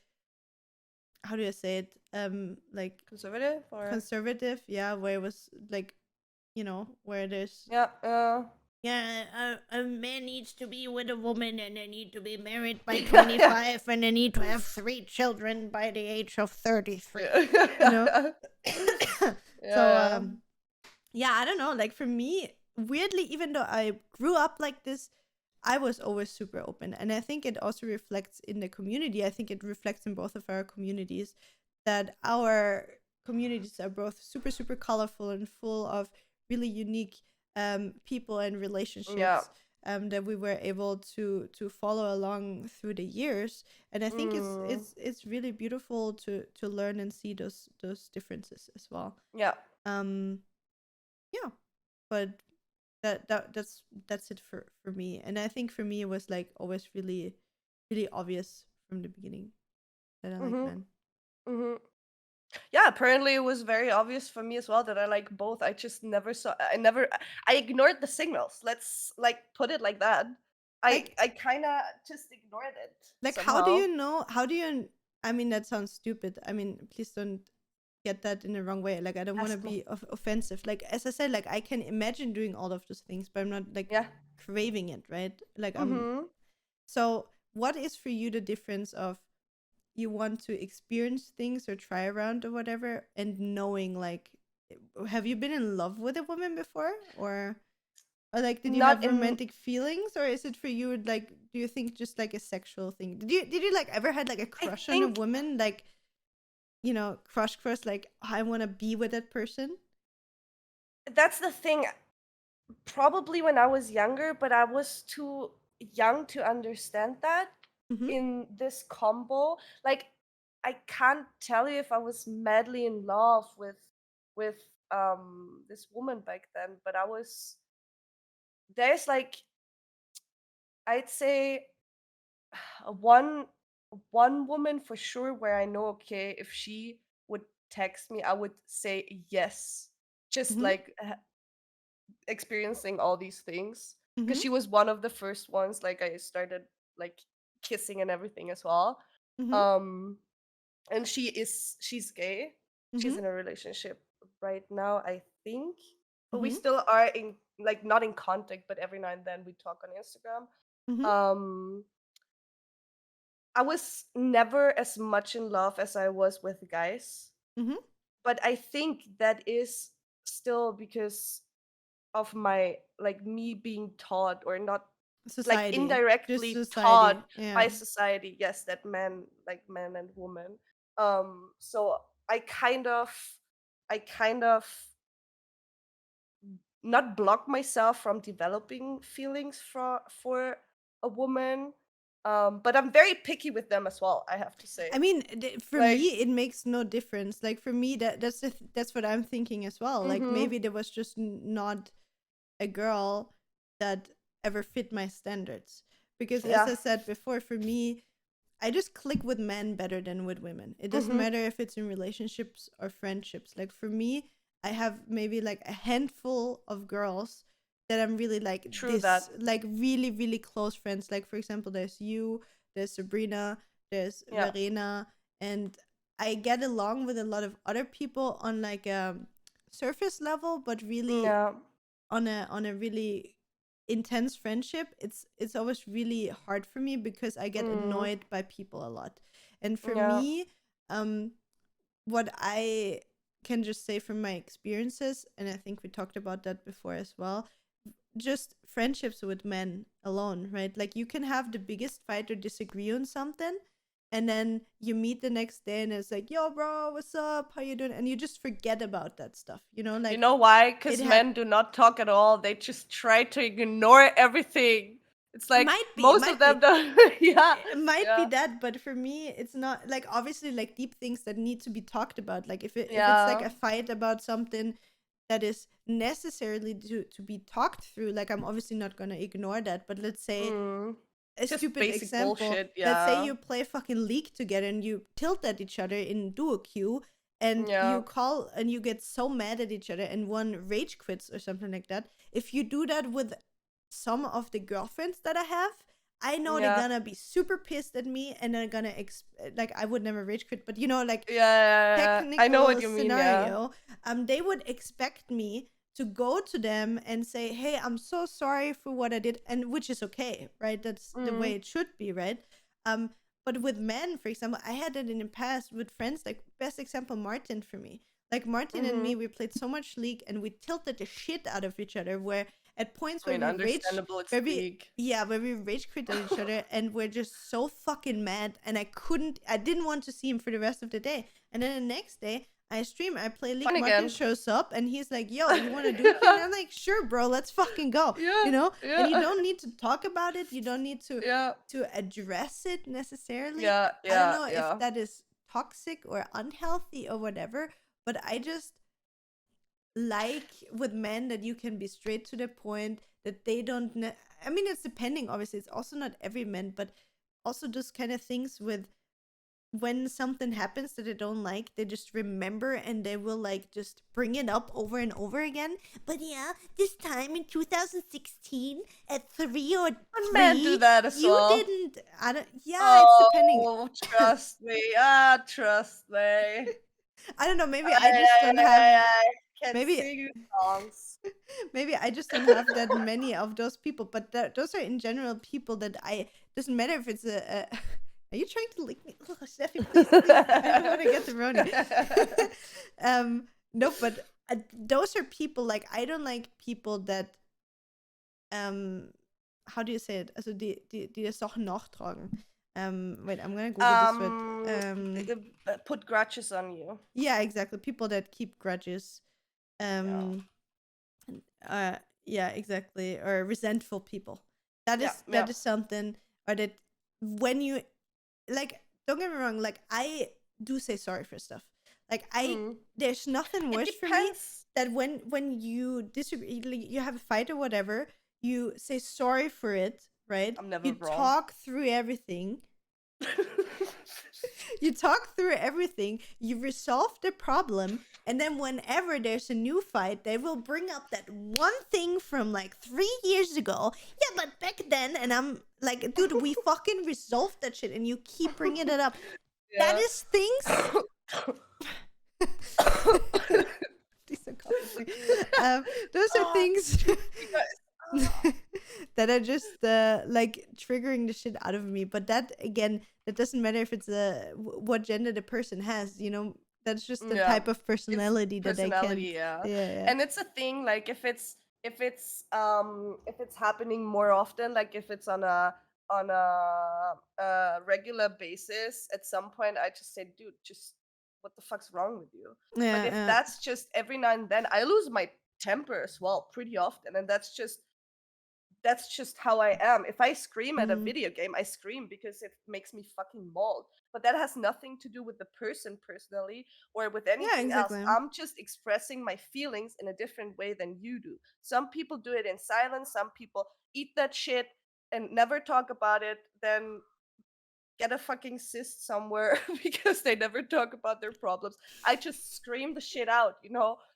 how do I say it? Like Conservative or conservative, yeah, where it was like, where there's, yeah. yeah, a man needs to be with a woman and they need to be married by Yeah. 25 and they need to have 3 children by the age of 33, you know? Yeah. So, Yeah. yeah, I don't know. Like for me, weirdly, even though I grew up like this, I was always super open. And I think it also reflects in the community. I think it reflects in both of our communities that our communities are both super, super colorful and full of really unique people and Yeah. relationships that we were able to follow along through the years. And I think it's Mm. it's it's really beautiful to learn and see those differences as well. Yeah. Um, yeah, but that's it for me. And I think for me it was like always really really obvious from the beginning that I like Mhm. men. Mhm. Yeah, apparently it was very obvious for me as well that I like both. I just never saw I ignored the signals. Let's like put it like that. I like I kind of just ignored it like somehow. how do you I mean, that sounds stupid. I mean, please don't get that in the wrong way. Like I don't want to Ask me. be offensive. Like as I said, like I can imagine doing all of those things, but I'm not like Yeah. craving it, right? Like Mhm. so what is for you the difference of you want to experience things or try around or whatever, and knowing like, have you been in love with a woman before, or like did you Not have in romantic feelings, or is it for you like, do you think just like a sexual thing? Did you like ever had like a I crush on a think woman, like, crush, like, I want to be with that person? that's the thing. Probably when I was younger, but I was too young to understand that Mm-hmm. in this combo. Like I can't tell you if I was madly in love with this woman back then, but I was there's like I'd say one one woman for sure where I know okay, if she would text me, I would say yes. Just Mm-hmm. like experiencing all these things because Mm-hmm. she was one of the first ones like I started like kissing and everything as well. Mm-hmm. Um and she's gay. Mm-hmm. She's in a relationship right now, I think. But we Mm-hmm. still are in like not in contact, but every now and then we talk on Instagram. Mm-hmm. Um I was never as much in love as I was with guys, Mm-hmm. but I think that is still because of my like me being taught or not like Society, just indirectly taught society, yeah. by society, yes, that men like men and women. So I kind of not block myself from developing feelings for a woman. But I'm very picky with them as well, I have to I say. mean, for Like, me, it makes no difference. Like for me, that's what I'm thinking as well. Like mm-hmm. maybe there was just not a girl that ever fit my standards. Because as Yeah. I said before, for me, I just click with men better than with women. It doesn't Mm-hmm. matter if it's in relationships or friendships. Like for me, I have maybe like a handful of girls that I'm really like True this, that. like really, really close friends. Like for example, there's you, there's Sabrina, there's Yeah. Verena, and I get along with a lot of other people on like a surface level, but really Yeah. on a really intense friendship, it's always really hard for me because I get Mm. annoyed by people a lot. And for Yeah. me, um what I can just say from my experiences, and I think we talked about that before as well, just friendships with men alone, right? Like you can have the biggest fight or disagree on something, and then you meet the next day and it's like, yo, bro, what's up? How you doing? And you just forget about that stuff, You like know why? it Because had men do not talk at all. They just try to ignore everything. It's like it most of might be them don't. Yeah, it might be yeah, that, but for me it's not, like, obviously, like, deep things that need to be talked about, like if it's like yeah. a fight about something that is necessarily to be talked through, like, I'm obviously not gonna ignore that. But let's say Mm. a Just stupid basic example, bullshit. let's say Yeah, you play fucking League together and you tilt at each other in duo queue, and yeah. you call and you get so mad at each other and one rage quits or something like that. If you do that with some of the girlfriends that I have, I know they're Yeah. gonna be super pissed at me, and they're gonna like, I would never rage quit, but like, Yeah, yeah, yeah. I know technical what you mean, yeah. scenario, they would expect me to go to them and say, "Hey, I'm so sorry for what I did," and which is okay, right? That's the way Mm. it should be, right? Um, but with men, for example, I had it in the past with friends. Like, best example, Martin for me. Like, Martin and me, Mhm. we played so much League, and we tilted the shit out of each other. Where at points I where mean, we rage, understandable, it's where we league. yeah, where we rage quit at each other, and we're just so fucking mad, and I didn't want to see him for the rest of the day. And then the next day, I stream, I play League, Fun Martin again. shows up, and he's like, "Yo, you want to do Q?" And I'm like, "Sure, bro, let's fucking go." Yeah, And you yeah, don't need to talk about it. You don't need yeah, to address it necessarily. yeah, I don't yeah, know if yeah. that is toxic or unhealthy or whatever, but I just like with men that you can be straight to the point, that they don't I mean, it's depending, obviously. It's also not every man, but also those kind of things with when something happens that they don't like, they just remember and they will, like, just bring it up over and over again. But yeah, this time in 2016 at 3 or And men do 3, that as you well. didn't. I don't. Yeah, it's depending. Oh, trust me. Ah, trust me. I don't know. Maybe I just don't have. I can Maybe sing you songs. maybe I just don't have that many of those people. But those are in general people that I. Doesn't matter if it's a are you trying to lick me? Oh, Steffi, please, please. I don't want to get the brownie. No, but those are people, like, I don't like people that um how do you say it? Also die das Sachen nachtragen. Wait, I'm gonna Google this word. Put grudges on you. Yeah, exactly. People that keep grudges. Yeah. Um, uh, yeah, exactly. Or resentful people. Yeah, That yeah. is something, or that when you, like, don't get me wrong, like, I do say sorry for stuff. Like, Mm. there's nothing It worse for me depends. that when you disagree, like, you have a fight or whatever, you say sorry for it, right? I'm never You wrong. talk through everything. You talk through everything, you resolve the problem, and then whenever there's a new fight, they will bring up that one thing from like 3 years ago. Yeah, but back then, and I'm like, dude, we fucking resolved that shit, and you keep bringing it up. That Yeah. is things. These are coughing. Those are Oh, things you guys. that are just like triggering the shit out of me. But that, again, that doesn't matter if it's what gender the person has. That's just the Yeah. type of It's personality that I can't. personality, yeah. Yeah, And it's a thing, like if it's happening more often, like if it's on a regular basis, at some point I just say, dude, just what the fuck's wrong with you? But yeah, if yeah, that's just every now and then, I lose my temper as well pretty often, and that's just how I am. If I scream yeah. at a Mm. video game, I scream because it makes me fucking mauled. But that has nothing to do with the person personally or with Yeah, anything else. exactly. I'm just expressing my feelings in a different way than you do. Some people do it in silence, some people eat that shit and never talk about it, then get a fucking cyst somewhere because they never talk about their problems. I just scream the shit out.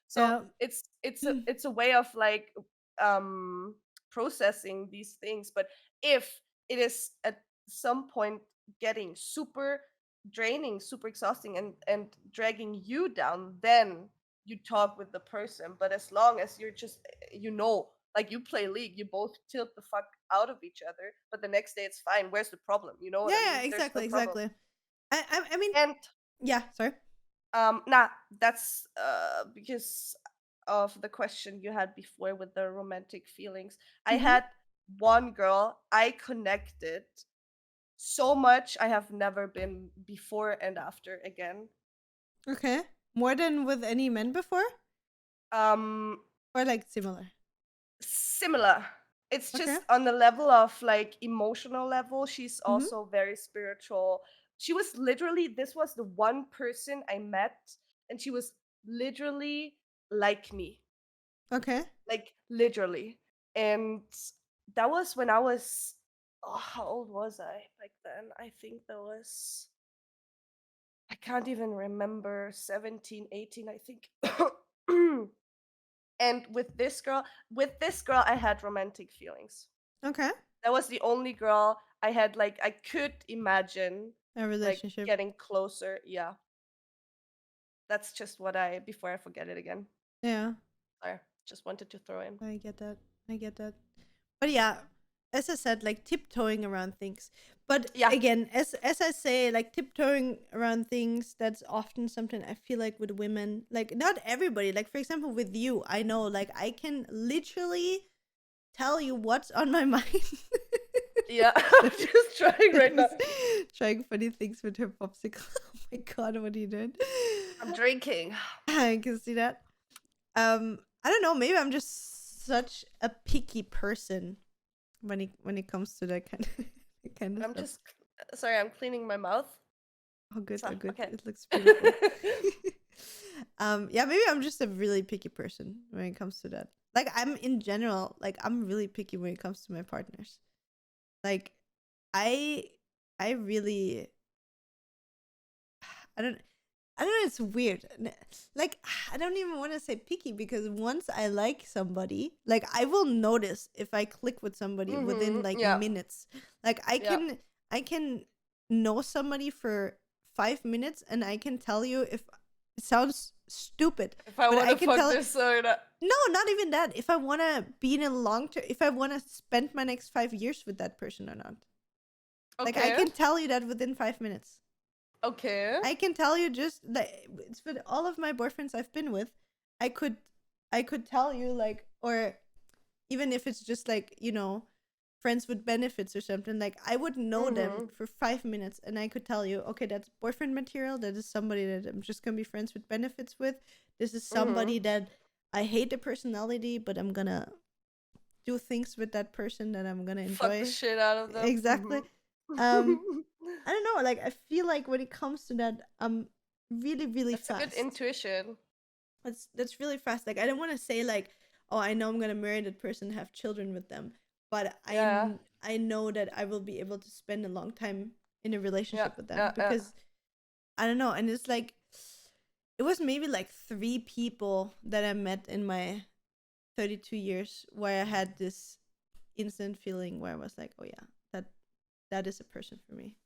So Yeah. it's a way of like um processing these things. But if it is at some point getting super draining, super exhausting and dragging you down, then you talk with the person. But as long as you're just like you play League, you both tilt the fuck out of each other, but the next day it's fine. Where's the problem? You know what Yeah, I yeah, mean? There's no exactly, problem. exactly. I mean, And yeah. Sorry. nah, that's because of the question you had before with the romantic feelings. I Mm-hmm. had one girl I connected so much I have never been before and after again. Okay. More than with any men before? Um, Or like similar? Similar. It's Okay. just on the level of like emotional level. She's Mm-hmm. also very spiritual. She was literally, this was the one person I met, and she was literally like me. Okay. Like literally. And that was when I was, oh, how old was I back then? I think that was, I can't even remember, 17, 18, I think. And with this girl I had romantic feelings. Okay. That was the only girl I had, like, I could imagine A like relationship. getting closer. Yeah. That's just what I, before I forget it again. Yeah. Sorry. Just wanted to throw in. I get that. I get that. But yeah, as I said, like tiptoeing around things. But Yeah. again, as I say, like tiptoeing around things, that's often something I feel like with women, like not everybody. Like for example, with you, I know like I can literally tell you what's on my mind. Yeah. I'm just trying right now. Trying funny things with her popsicle. Oh my god, what are you doing? I'm drinking. I can see that. I don't know, maybe I'm just such a picky person when it comes to that kind of I'm stuff. just sorry, I'm cleaning my mouth. Oh good, So, oh good. okay. It looks beautiful. Yeah, maybe I'm just a really picky person when it comes to that. Like I'm in general, like I'm really picky when it comes to my partners. Like I I really I don't I don't know, it's weird. Like I don't even want to say picky because once I like somebody, like I will notice if I click with somebody within like Yeah. minutes. Like Yeah. I can know somebody for 5 minutes and I can tell you if it sounds stupid. If I But want I to can fuck tell this or not. no, not even that. If I want to be in a long term, if I want to spend my next 5 years with that person or not. Like I Okay. can tell you that within 5 minutes. Okay. I can tell you just like it's with all of my boyfriends I've been with, I could tell you like, or even if it's just like, friends with benefits or something, like I would know them for 5 minutes and I could tell you, okay, that's boyfriend material, that is somebody that I'm just gonna be friends with benefits with. This is somebody that I hate the personality, but I'm gonna do things with that person that I'm gonna enjoy. Fuck the shit out of them. Exactly. I don't know, like I feel like when it comes to that, I'm really, really That's fast. a good intuition. That's really fast. Like I don't want to say like, oh, I know I'm gonna marry that person, have children with them, but Yeah. I know that I will be able to spend a long time in a relationship with them Yeah. because I don't know, and it's like it was maybe like 3 people that I met in my 32 years where I had this instant feeling where I was like, oh yeah, that is a person for me.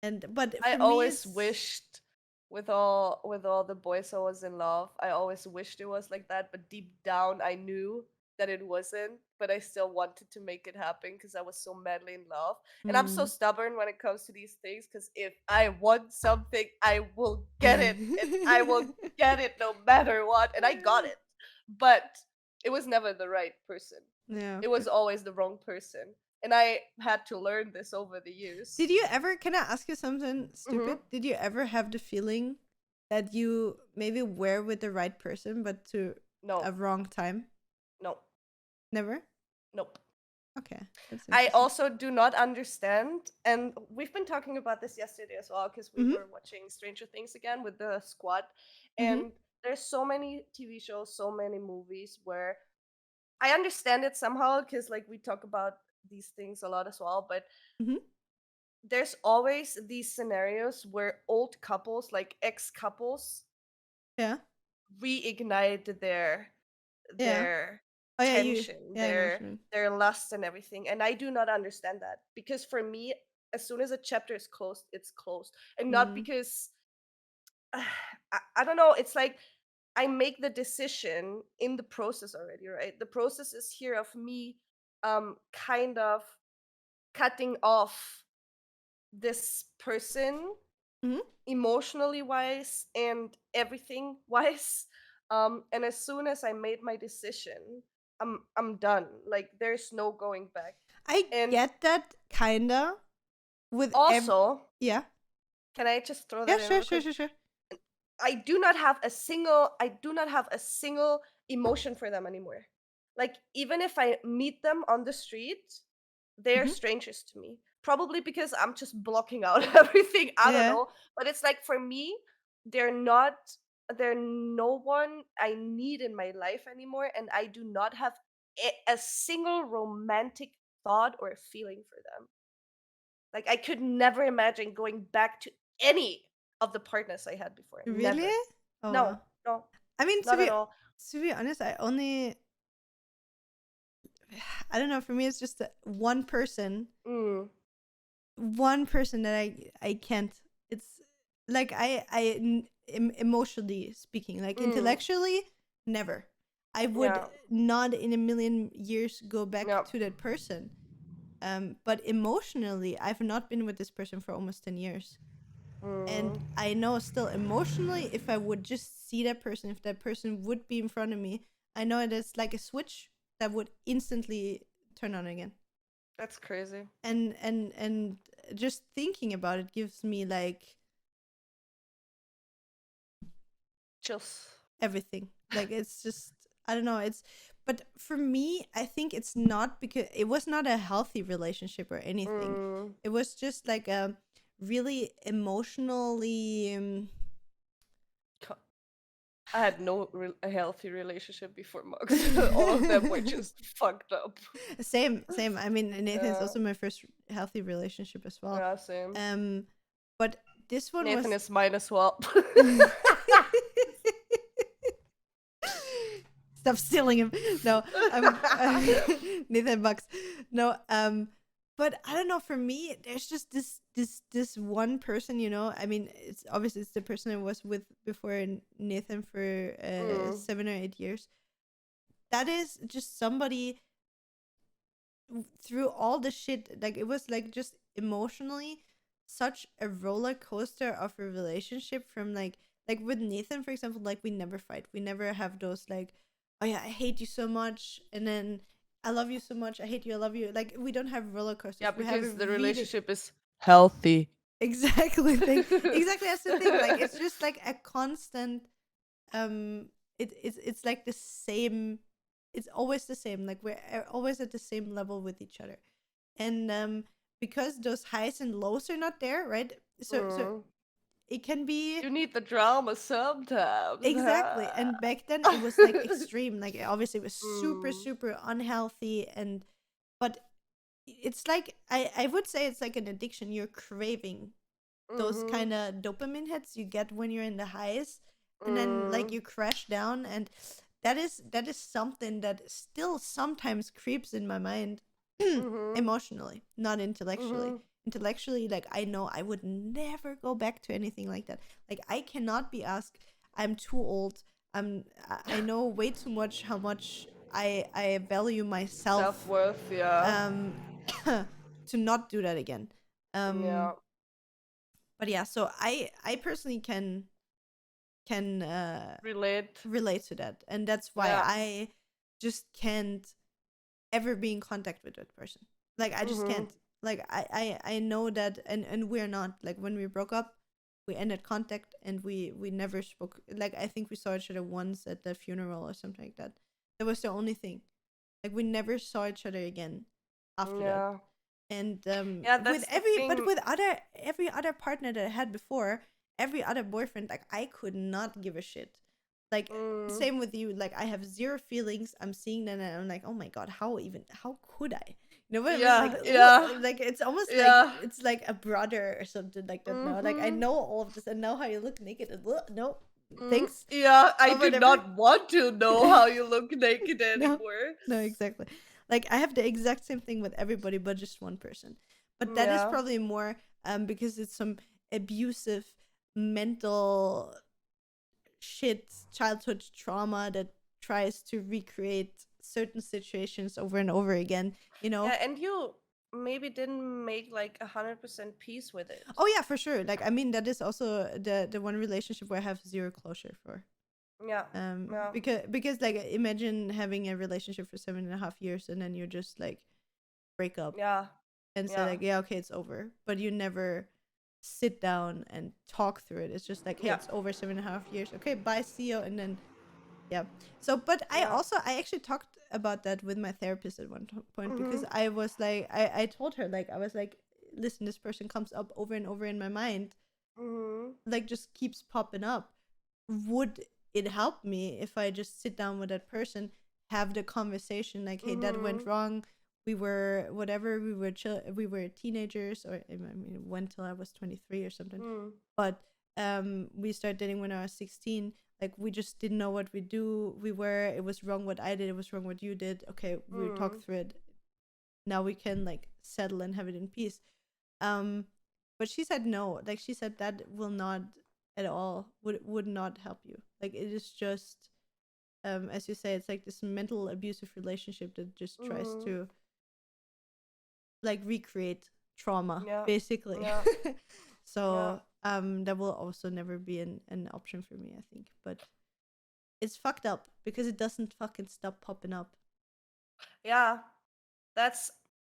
And but I for me, always wished with all the boys I was in love, I always wished it was like that, but deep down I knew that it wasn't, but I still wanted to make it happen because I was so madly in love. And I'm so stubborn when it comes to these things because if I want something, I will get it. And I will get it no matter what. And I got it. But it was never the right person. Yeah, It was always the wrong person. And I had to learn this over the years. Did you ever, can I ask you something stupid? Did you ever have the feeling that you maybe were with the right person, but to a wrong time? No. Never? Nope. Okay. I also do not understand, and we've been talking about this yesterday as well, because we were watching Stranger Things again with the squad, and there's so many TV shows, so many movies where I understand it somehow, because like we talk about these things a lot as well, but there's always these scenarios where old couples, like ex couples, reignite their tension, their lust and everything. And I do not understand that, because for me, as soon as a chapter is closed, it's closed. And not because I don't know, it's like I make the decision in the process already, right? The process is here of me kind of cutting off this person emotionally wise and everything wise. And as soon as I made my decision, I'm done. Like there's no going back. I get that kinda, with Also, yeah. can I just throw Yeah, that in sure, real quick? sure. I do not have a single emotion for them anymore. Like, even if I meet them on the street, they're Mhm. strangers to me. Probably because I'm just blocking out everything. I don't Yeah. know. But it's like, for me, they're no one I need in my life anymore, and I do not have a single romantic thought or feeling for them. Like, I could never imagine going back to any of the partners I had before. Really? Never. Oh No, wow. no, I mean, not at all. to be honest, I don't know. For me, it's just one person, Mm, that I can't. It's like emotionally speaking, like mm, intellectually, never. I would yeah, not in a million years go back yeah. to that person. But emotionally, I've not been with this person for almost 10 years. And Mm, I know still emotionally, if I would just see that person, if that person would be in front of me, I know it is like a switch that would instantly turn on again. that's crazy. And just thinking about it gives me like Chills. everything. Like it's just, I don't know, it's, but for me, I think it's not because it was not a healthy relationship or anything. Mm. It was just like a really emotionally Co- I had no a healthy relationship before Max. All of them were just fucked up. same. I mean, Nathan's Yeah, also my first healthy relationship as well. yeah, same. Um, but this one Nathan was is mine as well. stop stealing him. No, Nathan Bucks. No, but I don't know. For me, there's just this one person. I mean, it's obviously it's the person I was with before Nathan for Mm, 7 or 8 years. That is just somebody through all the shit. Like it was like just emotionally such a roller coaster of a relationship from like with Nathan, for example, like we never fight. We never have those like, oh yeah, I hate you so much, and then I love you so much, I hate you, I love you. Like we don't have roller coasters. yeah, We have a because the really relationship is healthy. exactly thing. Exactly, that's the thing. Like it's just like a constant um it's like the same. It's always the same. Like we're always at the same level with each other. And because those highs and lows are not there, right? So Mm. it can be You need the drama sometimes. exactly. And back then it was like extreme. Like obviously it was super Mm. super unhealthy. And but it's like I would say it's like an addiction. You're craving those Mhm. kind of dopamine hits you get when you're in the highs, and then like Mm. you crash down. And that is something that still sometimes creeps in my mind. Mhm. Emotionally, not intellectually. Mhm. Intellectually, like I know I would never go back to anything like that. Like I cannot be asked. I'm too old. I know way too much how much I value myself, Self-worth, yeah. um to not do that again. Yeah. But yeah, so I personally can Relate. relate to that, and that's why Yeah. I just can't ever be in contact with that person. Like I just Mhm. can't. Like I know that, and we're not like when we broke up, we ended contact, and we never spoke. Like I think we saw each other once at the funeral or something like that. That was the only thing. Like we never saw each other again after that. Yeah. And Yeah, with that's the thing. every other partner that I had before, every other boyfriend, like I could not give a shit. Like Mm. same with you. Like I have zero feelings. I'm seeing them and I'm like, oh my god, how could I? You know what I mean? Like Yeah, yeah. like it's almost like Yeah. it's like a brother or something like that now. Like I Mhm. know all of this and know how you look naked. And, no, Mm. thanks Yeah, I or do whatever. not want to know how you look naked No, anymore. no, exactly. Like I have the exact same thing with everybody, but just one person. But that is Yeah. probably more because it's some abusive mental shit, childhood trauma that tries to recreate certain situations over and over again. You know? Yeah, and you maybe didn't make like 100% peace with it. Oh yeah, for sure. Like I mean, that is also the one relationship where I have zero closure for. Yeah. Yeah. Because like imagine having a relationship for 7.5 years and then you just like break up Yeah. and say Yeah. like, yeah, okay, it's over. But you never sit down and talk through it. It's just like, hey, Yeah. it's over 7.5 years. Okay, bye, see you. And then, yeah. So, but I Yeah. actually talked about that with my therapist at one point because Mhm. I was like, I told her, like, I was like, listen, this person comes up over and over in my mind, Mhm. like, just keeps popping up. Would it help me if I just sit down with that person, have the conversation, like, hey, that went Mhm. wrong. We were whatever. We were teenagers, or I mean, it went till I was 23 or something. Mm. But we started dating when I was 16. Like, we just didn't know what we do. It was wrong what I did. It was wrong what you did. Okay, we talked through it. Now we can like settle and have it in peace. But she said no. Like, she said that will not at all would not help you. Like, it is just as you say, it's like this mental abusive relationship that just tries Mhm. to like recreate trauma, Yeah. basically. Yeah. So that will also never be an option for me, I think. But it's fucked up because it doesn't fucking stop popping up. Yeah.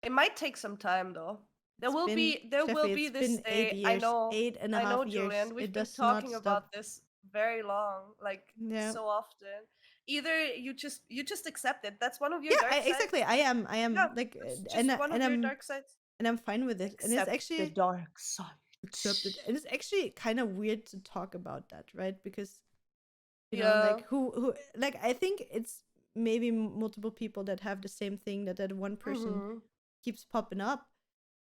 It might take some time though. There will be Steffi, it's this been 8 day. years, eight and a I half know, years. Julian. It We've been does not talking stop. about this very long, like Yeah. so often. Either you just accept it. That's one of your Yeah, dark sides. exactly. I am Yeah, like, it's and just one of your dark sides. I'm fine with it. And it's Accept the actually dark side. accepted. And it's actually kind of weird to talk about that, right? Because Yeah. like who like, I think it's maybe multiple people that have the same thing, that one person Mhm. keeps popping up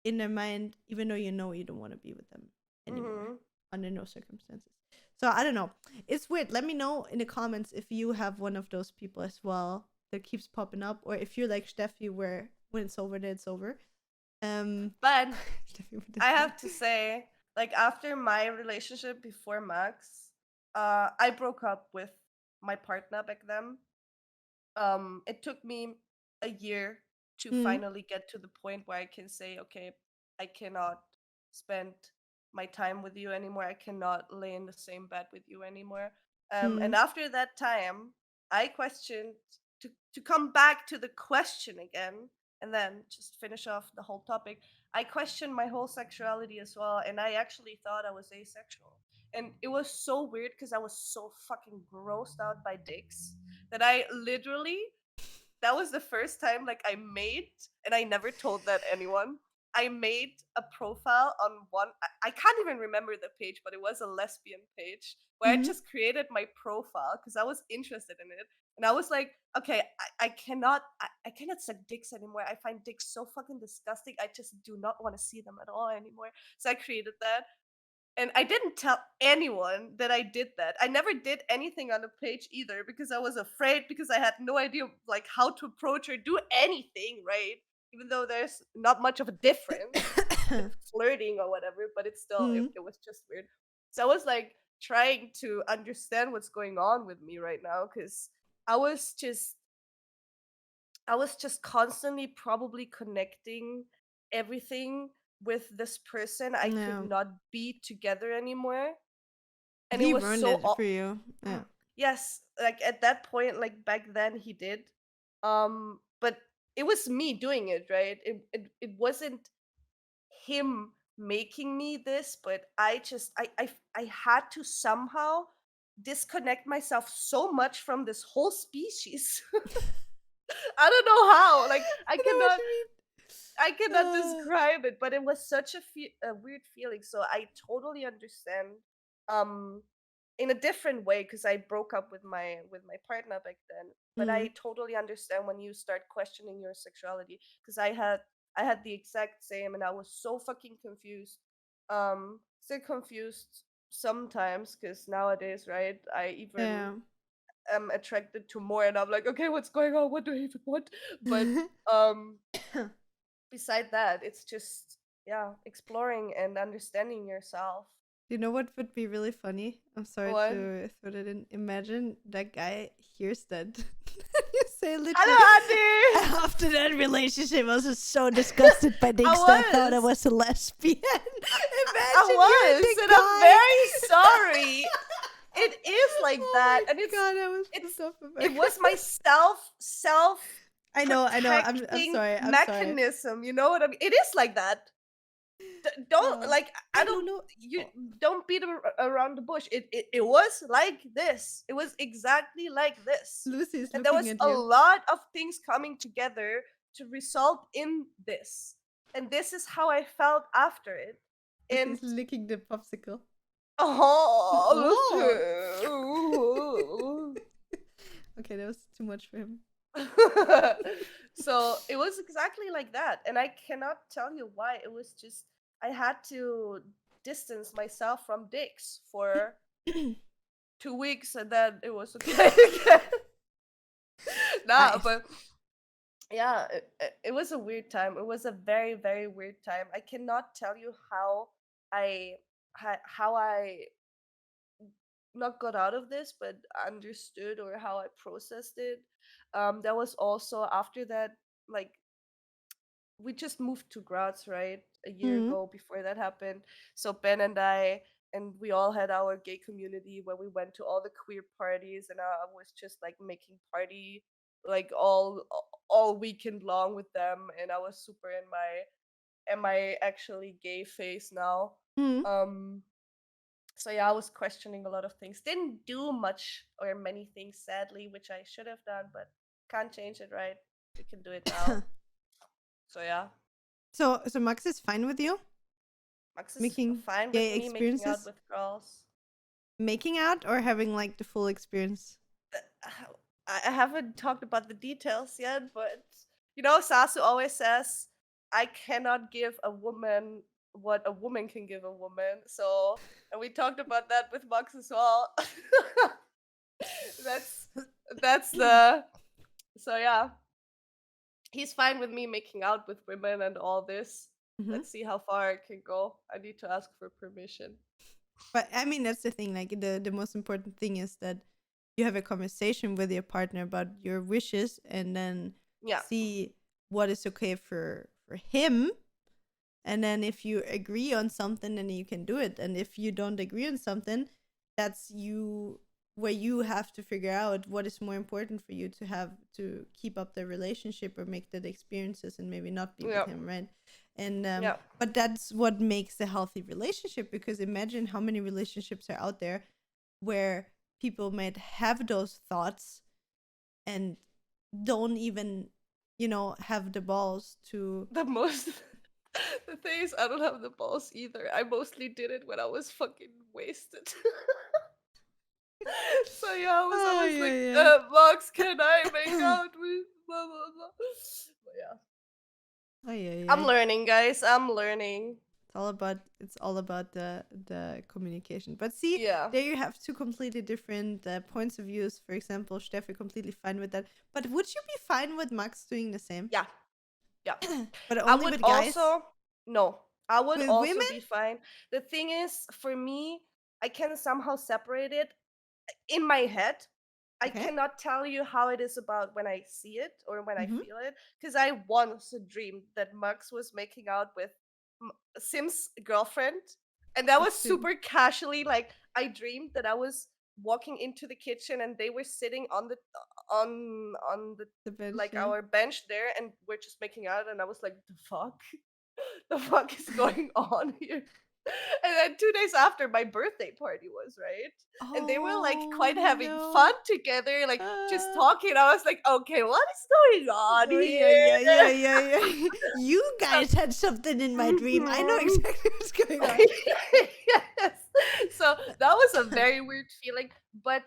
in their mind, even though you don't want to be with them anymore Mhm. under no circumstances. So I don't know. It's weird. Let me know in the comments if you have one of those people as well that keeps popping up, or if you're like Steffi, where when it's over, then it's over. But Steffi, I have to say, like after my relationship before Max, I broke up with my partner back then. It took me a year to Mm, finally get to the point where I can say, okay, I cannot spend my time with you anymore. I cannot lay in the same bed with you anymore. And mm, after that time, I questioned to come back to the question again and then just finish off the whole topic. I questioned my whole sexuality as well, and I actually thought I was asexual. And it was so weird because I was so fucking grossed out by dicks that I literally, that was the first time like I made, and I never told that anyone. I made a profile on one. I can't even remember the page, but it was a lesbian page where I mm-hmm. just created my profile because I was interested in it, and I was like, okay, I cannot, I cannot suck dicks anymore. I find dicks so fucking disgusting. I just do not want to see them at all anymore. So I created that, and I didn't tell anyone that I did that. I never did anything on the page either because I was afraid, because I had no idea like how to approach or do anything, right? Even though there's not much of a difference with flirting or whatever, but it's still Mm, it was just weird. So I was like trying to understand what's going on with me right now, because I was just I was just constantly probably connecting everything with this person. I could no, not be together anymore. And it he was ruined so it for you. Yeah. yes, like at that point, like back then he did. But it was me doing it, right? It wasn't him making me this, but I had to somehow disconnect myself so much from this whole species. I don't know how. Like I know what you mean. I cannot describe it, but it was such a weird feeling. So I totally understand, um, in a different way, because I broke up with my partner back then. But I Mm, totally understand when you start questioning your sexuality, because I had the exact same, and I was so fucking confused. Still confused sometimes, because nowadays, right? I even yeah. am attracted to more, and I'm like, okay, what's going on? What do I even want? But um beside that, it's just, yeah, exploring and understanding yourself. You know what would be really funny? I'm sorry What? to throw that in. Imagine that guy hears that. You say literally, Hello, Andy. after that relationship, I was just so disgusted by dicks that I thought I was a lesbian. Imagine you're I was, the and guy. I'm very sorry. It is like Oh that, my and god, I was it's pissed off about it was my self I know. I'm protecting sorry. I'm sorry. mechanism. You know what I mean? It is like that. Don't Oh. like I Hi, don't Lulu. you Oh, don't beat around the bush. It was like this. It was exactly like this. Lucy is And there looking was at a you. lot of things coming together to result in this. And this is how I felt after it. Lucy And is licking the popsicle. Oh. oh, Okay, that was too much for him. so it was exactly like that. And I cannot tell you why. It was just, I had to distance myself from dicks for 2 weeks and then it was okay again. Nah, Nice. but yeah, it was a weird time. It was a very, very weird time. I cannot tell you how I how I not got out of this, but understood or how I processed it. That was also after that, like we just moved to Graz, right? A year Mm. ago before that happened. So Ben and I and we all had our gay community where we went to all the queer parties and I was just like making party like all weekend long with them and I was super in my am I actually gay phase now. Mm. Um so yeah, I was questioning a lot of things. Didn't do much or many things sadly, which I should have done, but can't change it, right? We can do it now. So yeah. So Max is fine with you Max is making fine with gay me making out experiences? with girls. Making out or having like the full experience? I haven't talked about the details yet, but you know, Sasu always says, I cannot give a woman what a woman can give a woman. So, and we talked about that with Max as well. that's that's the so yeah. He's fine with me making out with women and all this. Mm-hmm. Let's see how far I can go. I need to ask for permission. But I mean, that's the thing. Like the most important thing is that you have a conversation with your partner about your wishes, and then Yeah. see what is okay for him. And then if you agree on something, then you can do it. And if you don't agree on something, that's you where you have to figure out what is more important for you to have to keep up the relationship or make that experiences and maybe not be with Yeah. him, right? And Yeah. but that's what makes a healthy relationship, because imagine how many relationships are out there where people might have those thoughts and don't even have the balls to The most the thing is I don't have the balls either. I mostly did it when I was fucking wasted. So yeah, I was oh always yeah like, yeah Max, can I make out with blah blah blah? But yeah. oh yeah I'm yeah learning, guys. I'm learning. it's all about the communication. But see, Yeah. there you have two completely different points of views. For example, Steffi completely fine with that, but would you be fine with Max doing the same? Yeah. Yeah. But I only would with guys? also no. I would With also women? be fine. The thing is, for me, I can somehow separate it in my head. I Okay. cannot tell you how it is about when I see it or when I Mm-hmm. feel it, because I once dreamed that Max was making out with Sim's girlfriend, and that was Sim. super casually. Like I dreamed that I was walking into the kitchen and they were sitting on the The bench, like yeah. our bench there, and we're just making out, and I was like, the fuck, the fuck is going on here? And then 2 days after, my birthday party was, right? And they were like Oh quite having no. fun together, like just Uh, talking. I was like, okay, what is going on oh yeah, yeah, here? yeah, yeah, yeah. You So, guys had something in my dream. I know mhm. exactly what's going on. Yes. So that was a very weird feeling. But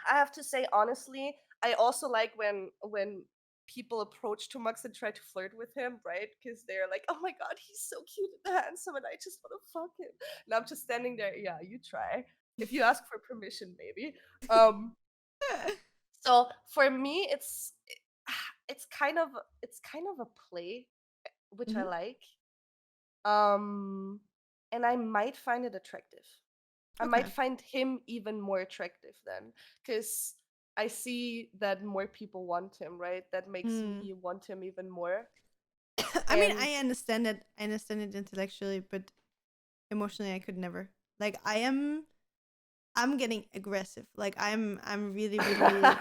I have to say honestly, I also like when people approach to Max and try to flirt with him, right? Because they're like, "Oh my god, he's so cute and handsome, and I just want to fuck him." And I'm just standing there. Yeah, you try. If you ask for permission, maybe. Um. So for me, it's kind of a play, which I Mhm. like. Um, and I might find it attractive. I might Okay. find him even more attractive then, because I see that more people want him, right? That makes Hmm. me want him even more. I mean, And I understand it. I understand it intellectually, but emotionally, I could never. Like, I'm getting aggressive. Like, I'm really, really.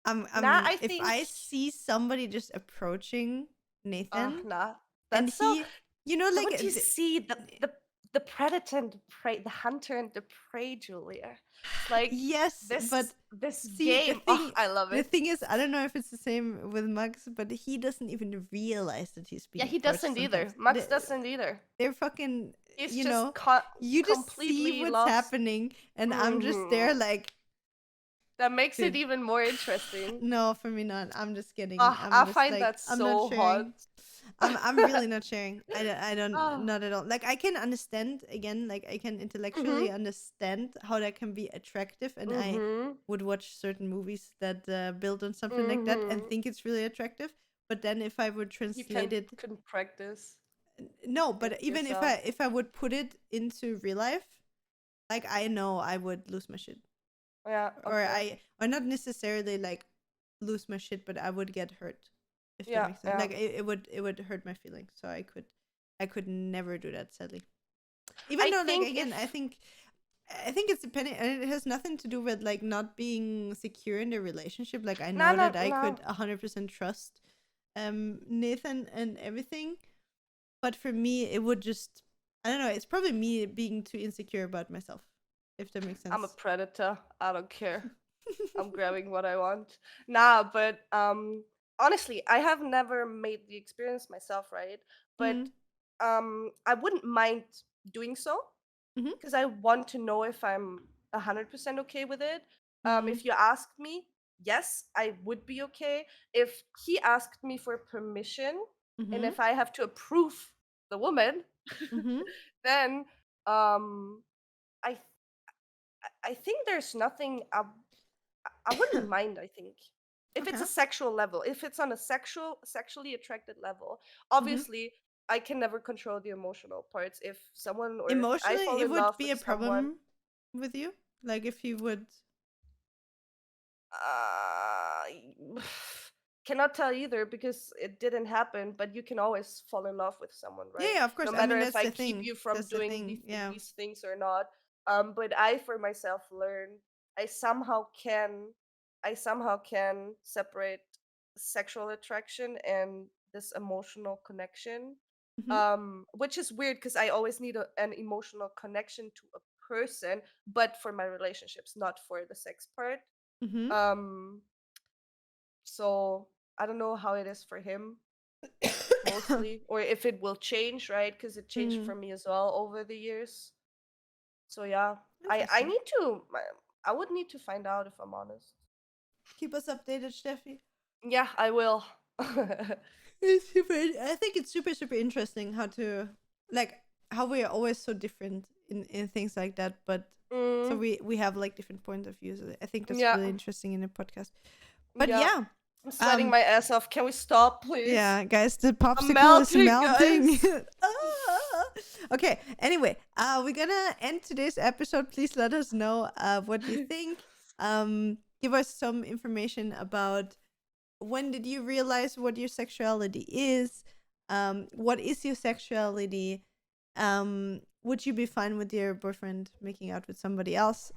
I if think I see somebody just approaching Nathan nah. and That's so. he, you know, like Don't you see the predator and the prey, the hunter and the prey, Julia? It's like yes, but this see, game. Oh, I love the it. thing is, I don't know if it's the same with Max, but he doesn't even realize that he's being Yeah, he approached doesn't either. sometimes. Max doesn't either. They're fucking, He's you just know, you just see completely what's lost. happening, and I'm just there Mhm. like, That makes it dude, even more interesting. no, for me not. I'm just kidding. Ah, I'm I just find like, that I'm not so hot. sharing. I'm really not sharing. I don't, Ah. not at all. Like I can understand again, like I can intellectually Mhm. understand how that can be attractive, and I Mhm. would watch certain movies that build on something like that and Mhm. think it's really attractive. But then if I would You translate it, can practice no, it but even yourself. if I would put it into real life, like I know I would lose my shit, Yeah. Okay. or not necessarily like lose my shit, but I would get hurt, if that Yeah. makes sense. Yeah. Like it would hurt my feelings, so I could never do that, sadly. Even I though, like think again, if I think it's depending, and it has nothing to do with like not being secure in the relationship. Like I no know no that I no. could 100% trust Nathan and everything, but for me it would just, I don't know. It's probably me being too insecure about myself, if that makes I'm a sense. predator. I don't care. I'm grabbing what I want. Nah, but honestly, I have never made the experience myself, right? But Mm, I wouldn't mind doing so mm-hmm, because I want to know if I'm 100% okay with it. mm, If you asked me, yes, I would be okay. If he asked me for permission and mm-hmm, if I have to approve the woman, mm-hmm. then um I I think there's nothing I wouldn't mind, I think. If it's Okay. a sexual level, if it's on a sexually attracted level, Mm-hmm. obviously I can never control the emotional parts. If someone or if I Emotionally, fall it in would love be with a someone, problem with you, like if you would. uh cannot tell either because it didn't happen, but you can always fall in love with someone, Yeah, right? yeah, of course. No I mean, matter if that's I the keep thing. you from That's the doing thing. Yeah. these things or not. But I for myself learned I somehow can I somehow can separate sexual attraction and this emotional connection. Mm-hmm. Which is weird because I always need an emotional connection to a person, but for my relationships, not for the sex part. Mm-hmm. Um, so I don't know how it is for him mostly, or if it will change, right? Because it changed Mm, for me as well over the years. So yeah, I interesting. need to I would need to find out if I'm honest. Keep us updated, Steffi. Yeah, I will. It's super. I think it's super, super interesting how to, like, how we are always so different in things like that. But so mm, we have like different points of views. I think that's yeah, really interesting in a podcast. But yeah. yeah, I'm sweating um, my ass off. Can we stop, please? yeah, guys, the I'm popsicle is melting, melting. guys. Ah. Okay. Anyway, we're gonna end today's episode. Please let us know what you think. Give us some information about when did you realize what your sexuality is? What is your sexuality? Would you be fine with your boyfriend making out with somebody else?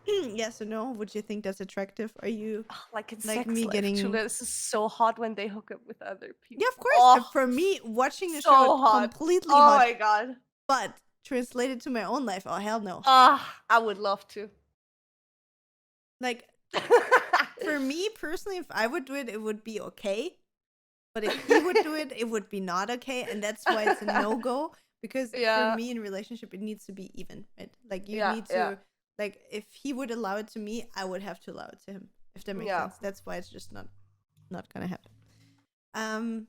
Yes or no? Would you think that's attractive? Are you Like in like sex me life, getting? Julia, this is so hot when they hook up with other Yeah, of people. course. Oh, For me, watching the show, so hot. completely Oh hot. my god. But translated to my own life, oh hell no. Ah, I would love to. Like for me personally, if I would do it, it would be okay. But if he would do it, it would be not okay, and that's why it's a no go. Because for Yeah, me in relationship, it needs to be even, right? Like you yeah, need yeah, to, like if he would allow it to me, I would have to allow it to him. If that makes yeah. sense. That's why it's just not gonna happen.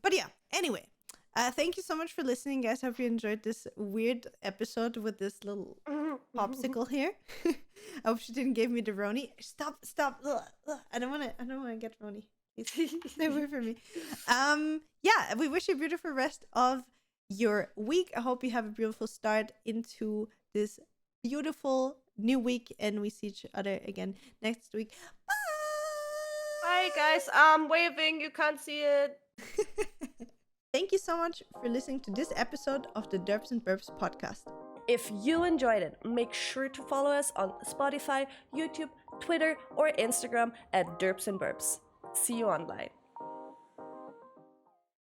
But yeah. Anyway, thank you so much for listening, guys. Hope you enjoyed this weird episode with this little popsicle here. I hope she didn't give me the Roni. Stop. Ugh, ugh. I don't wanna get Roni. Please stay away from me. Yeah, we wish you a beautiful rest of your week. I hope you have a beautiful start into this beautiful new week, and we see each other again next week. Hi guys, I'm waving. You can't see it. Bye. Thank you so much for listening to this episode of the Derps and Burps podcast. If you enjoyed it, make sure to follow us on Spotify, YouTube, Twitter, or Instagram at derps'nburps. See you online.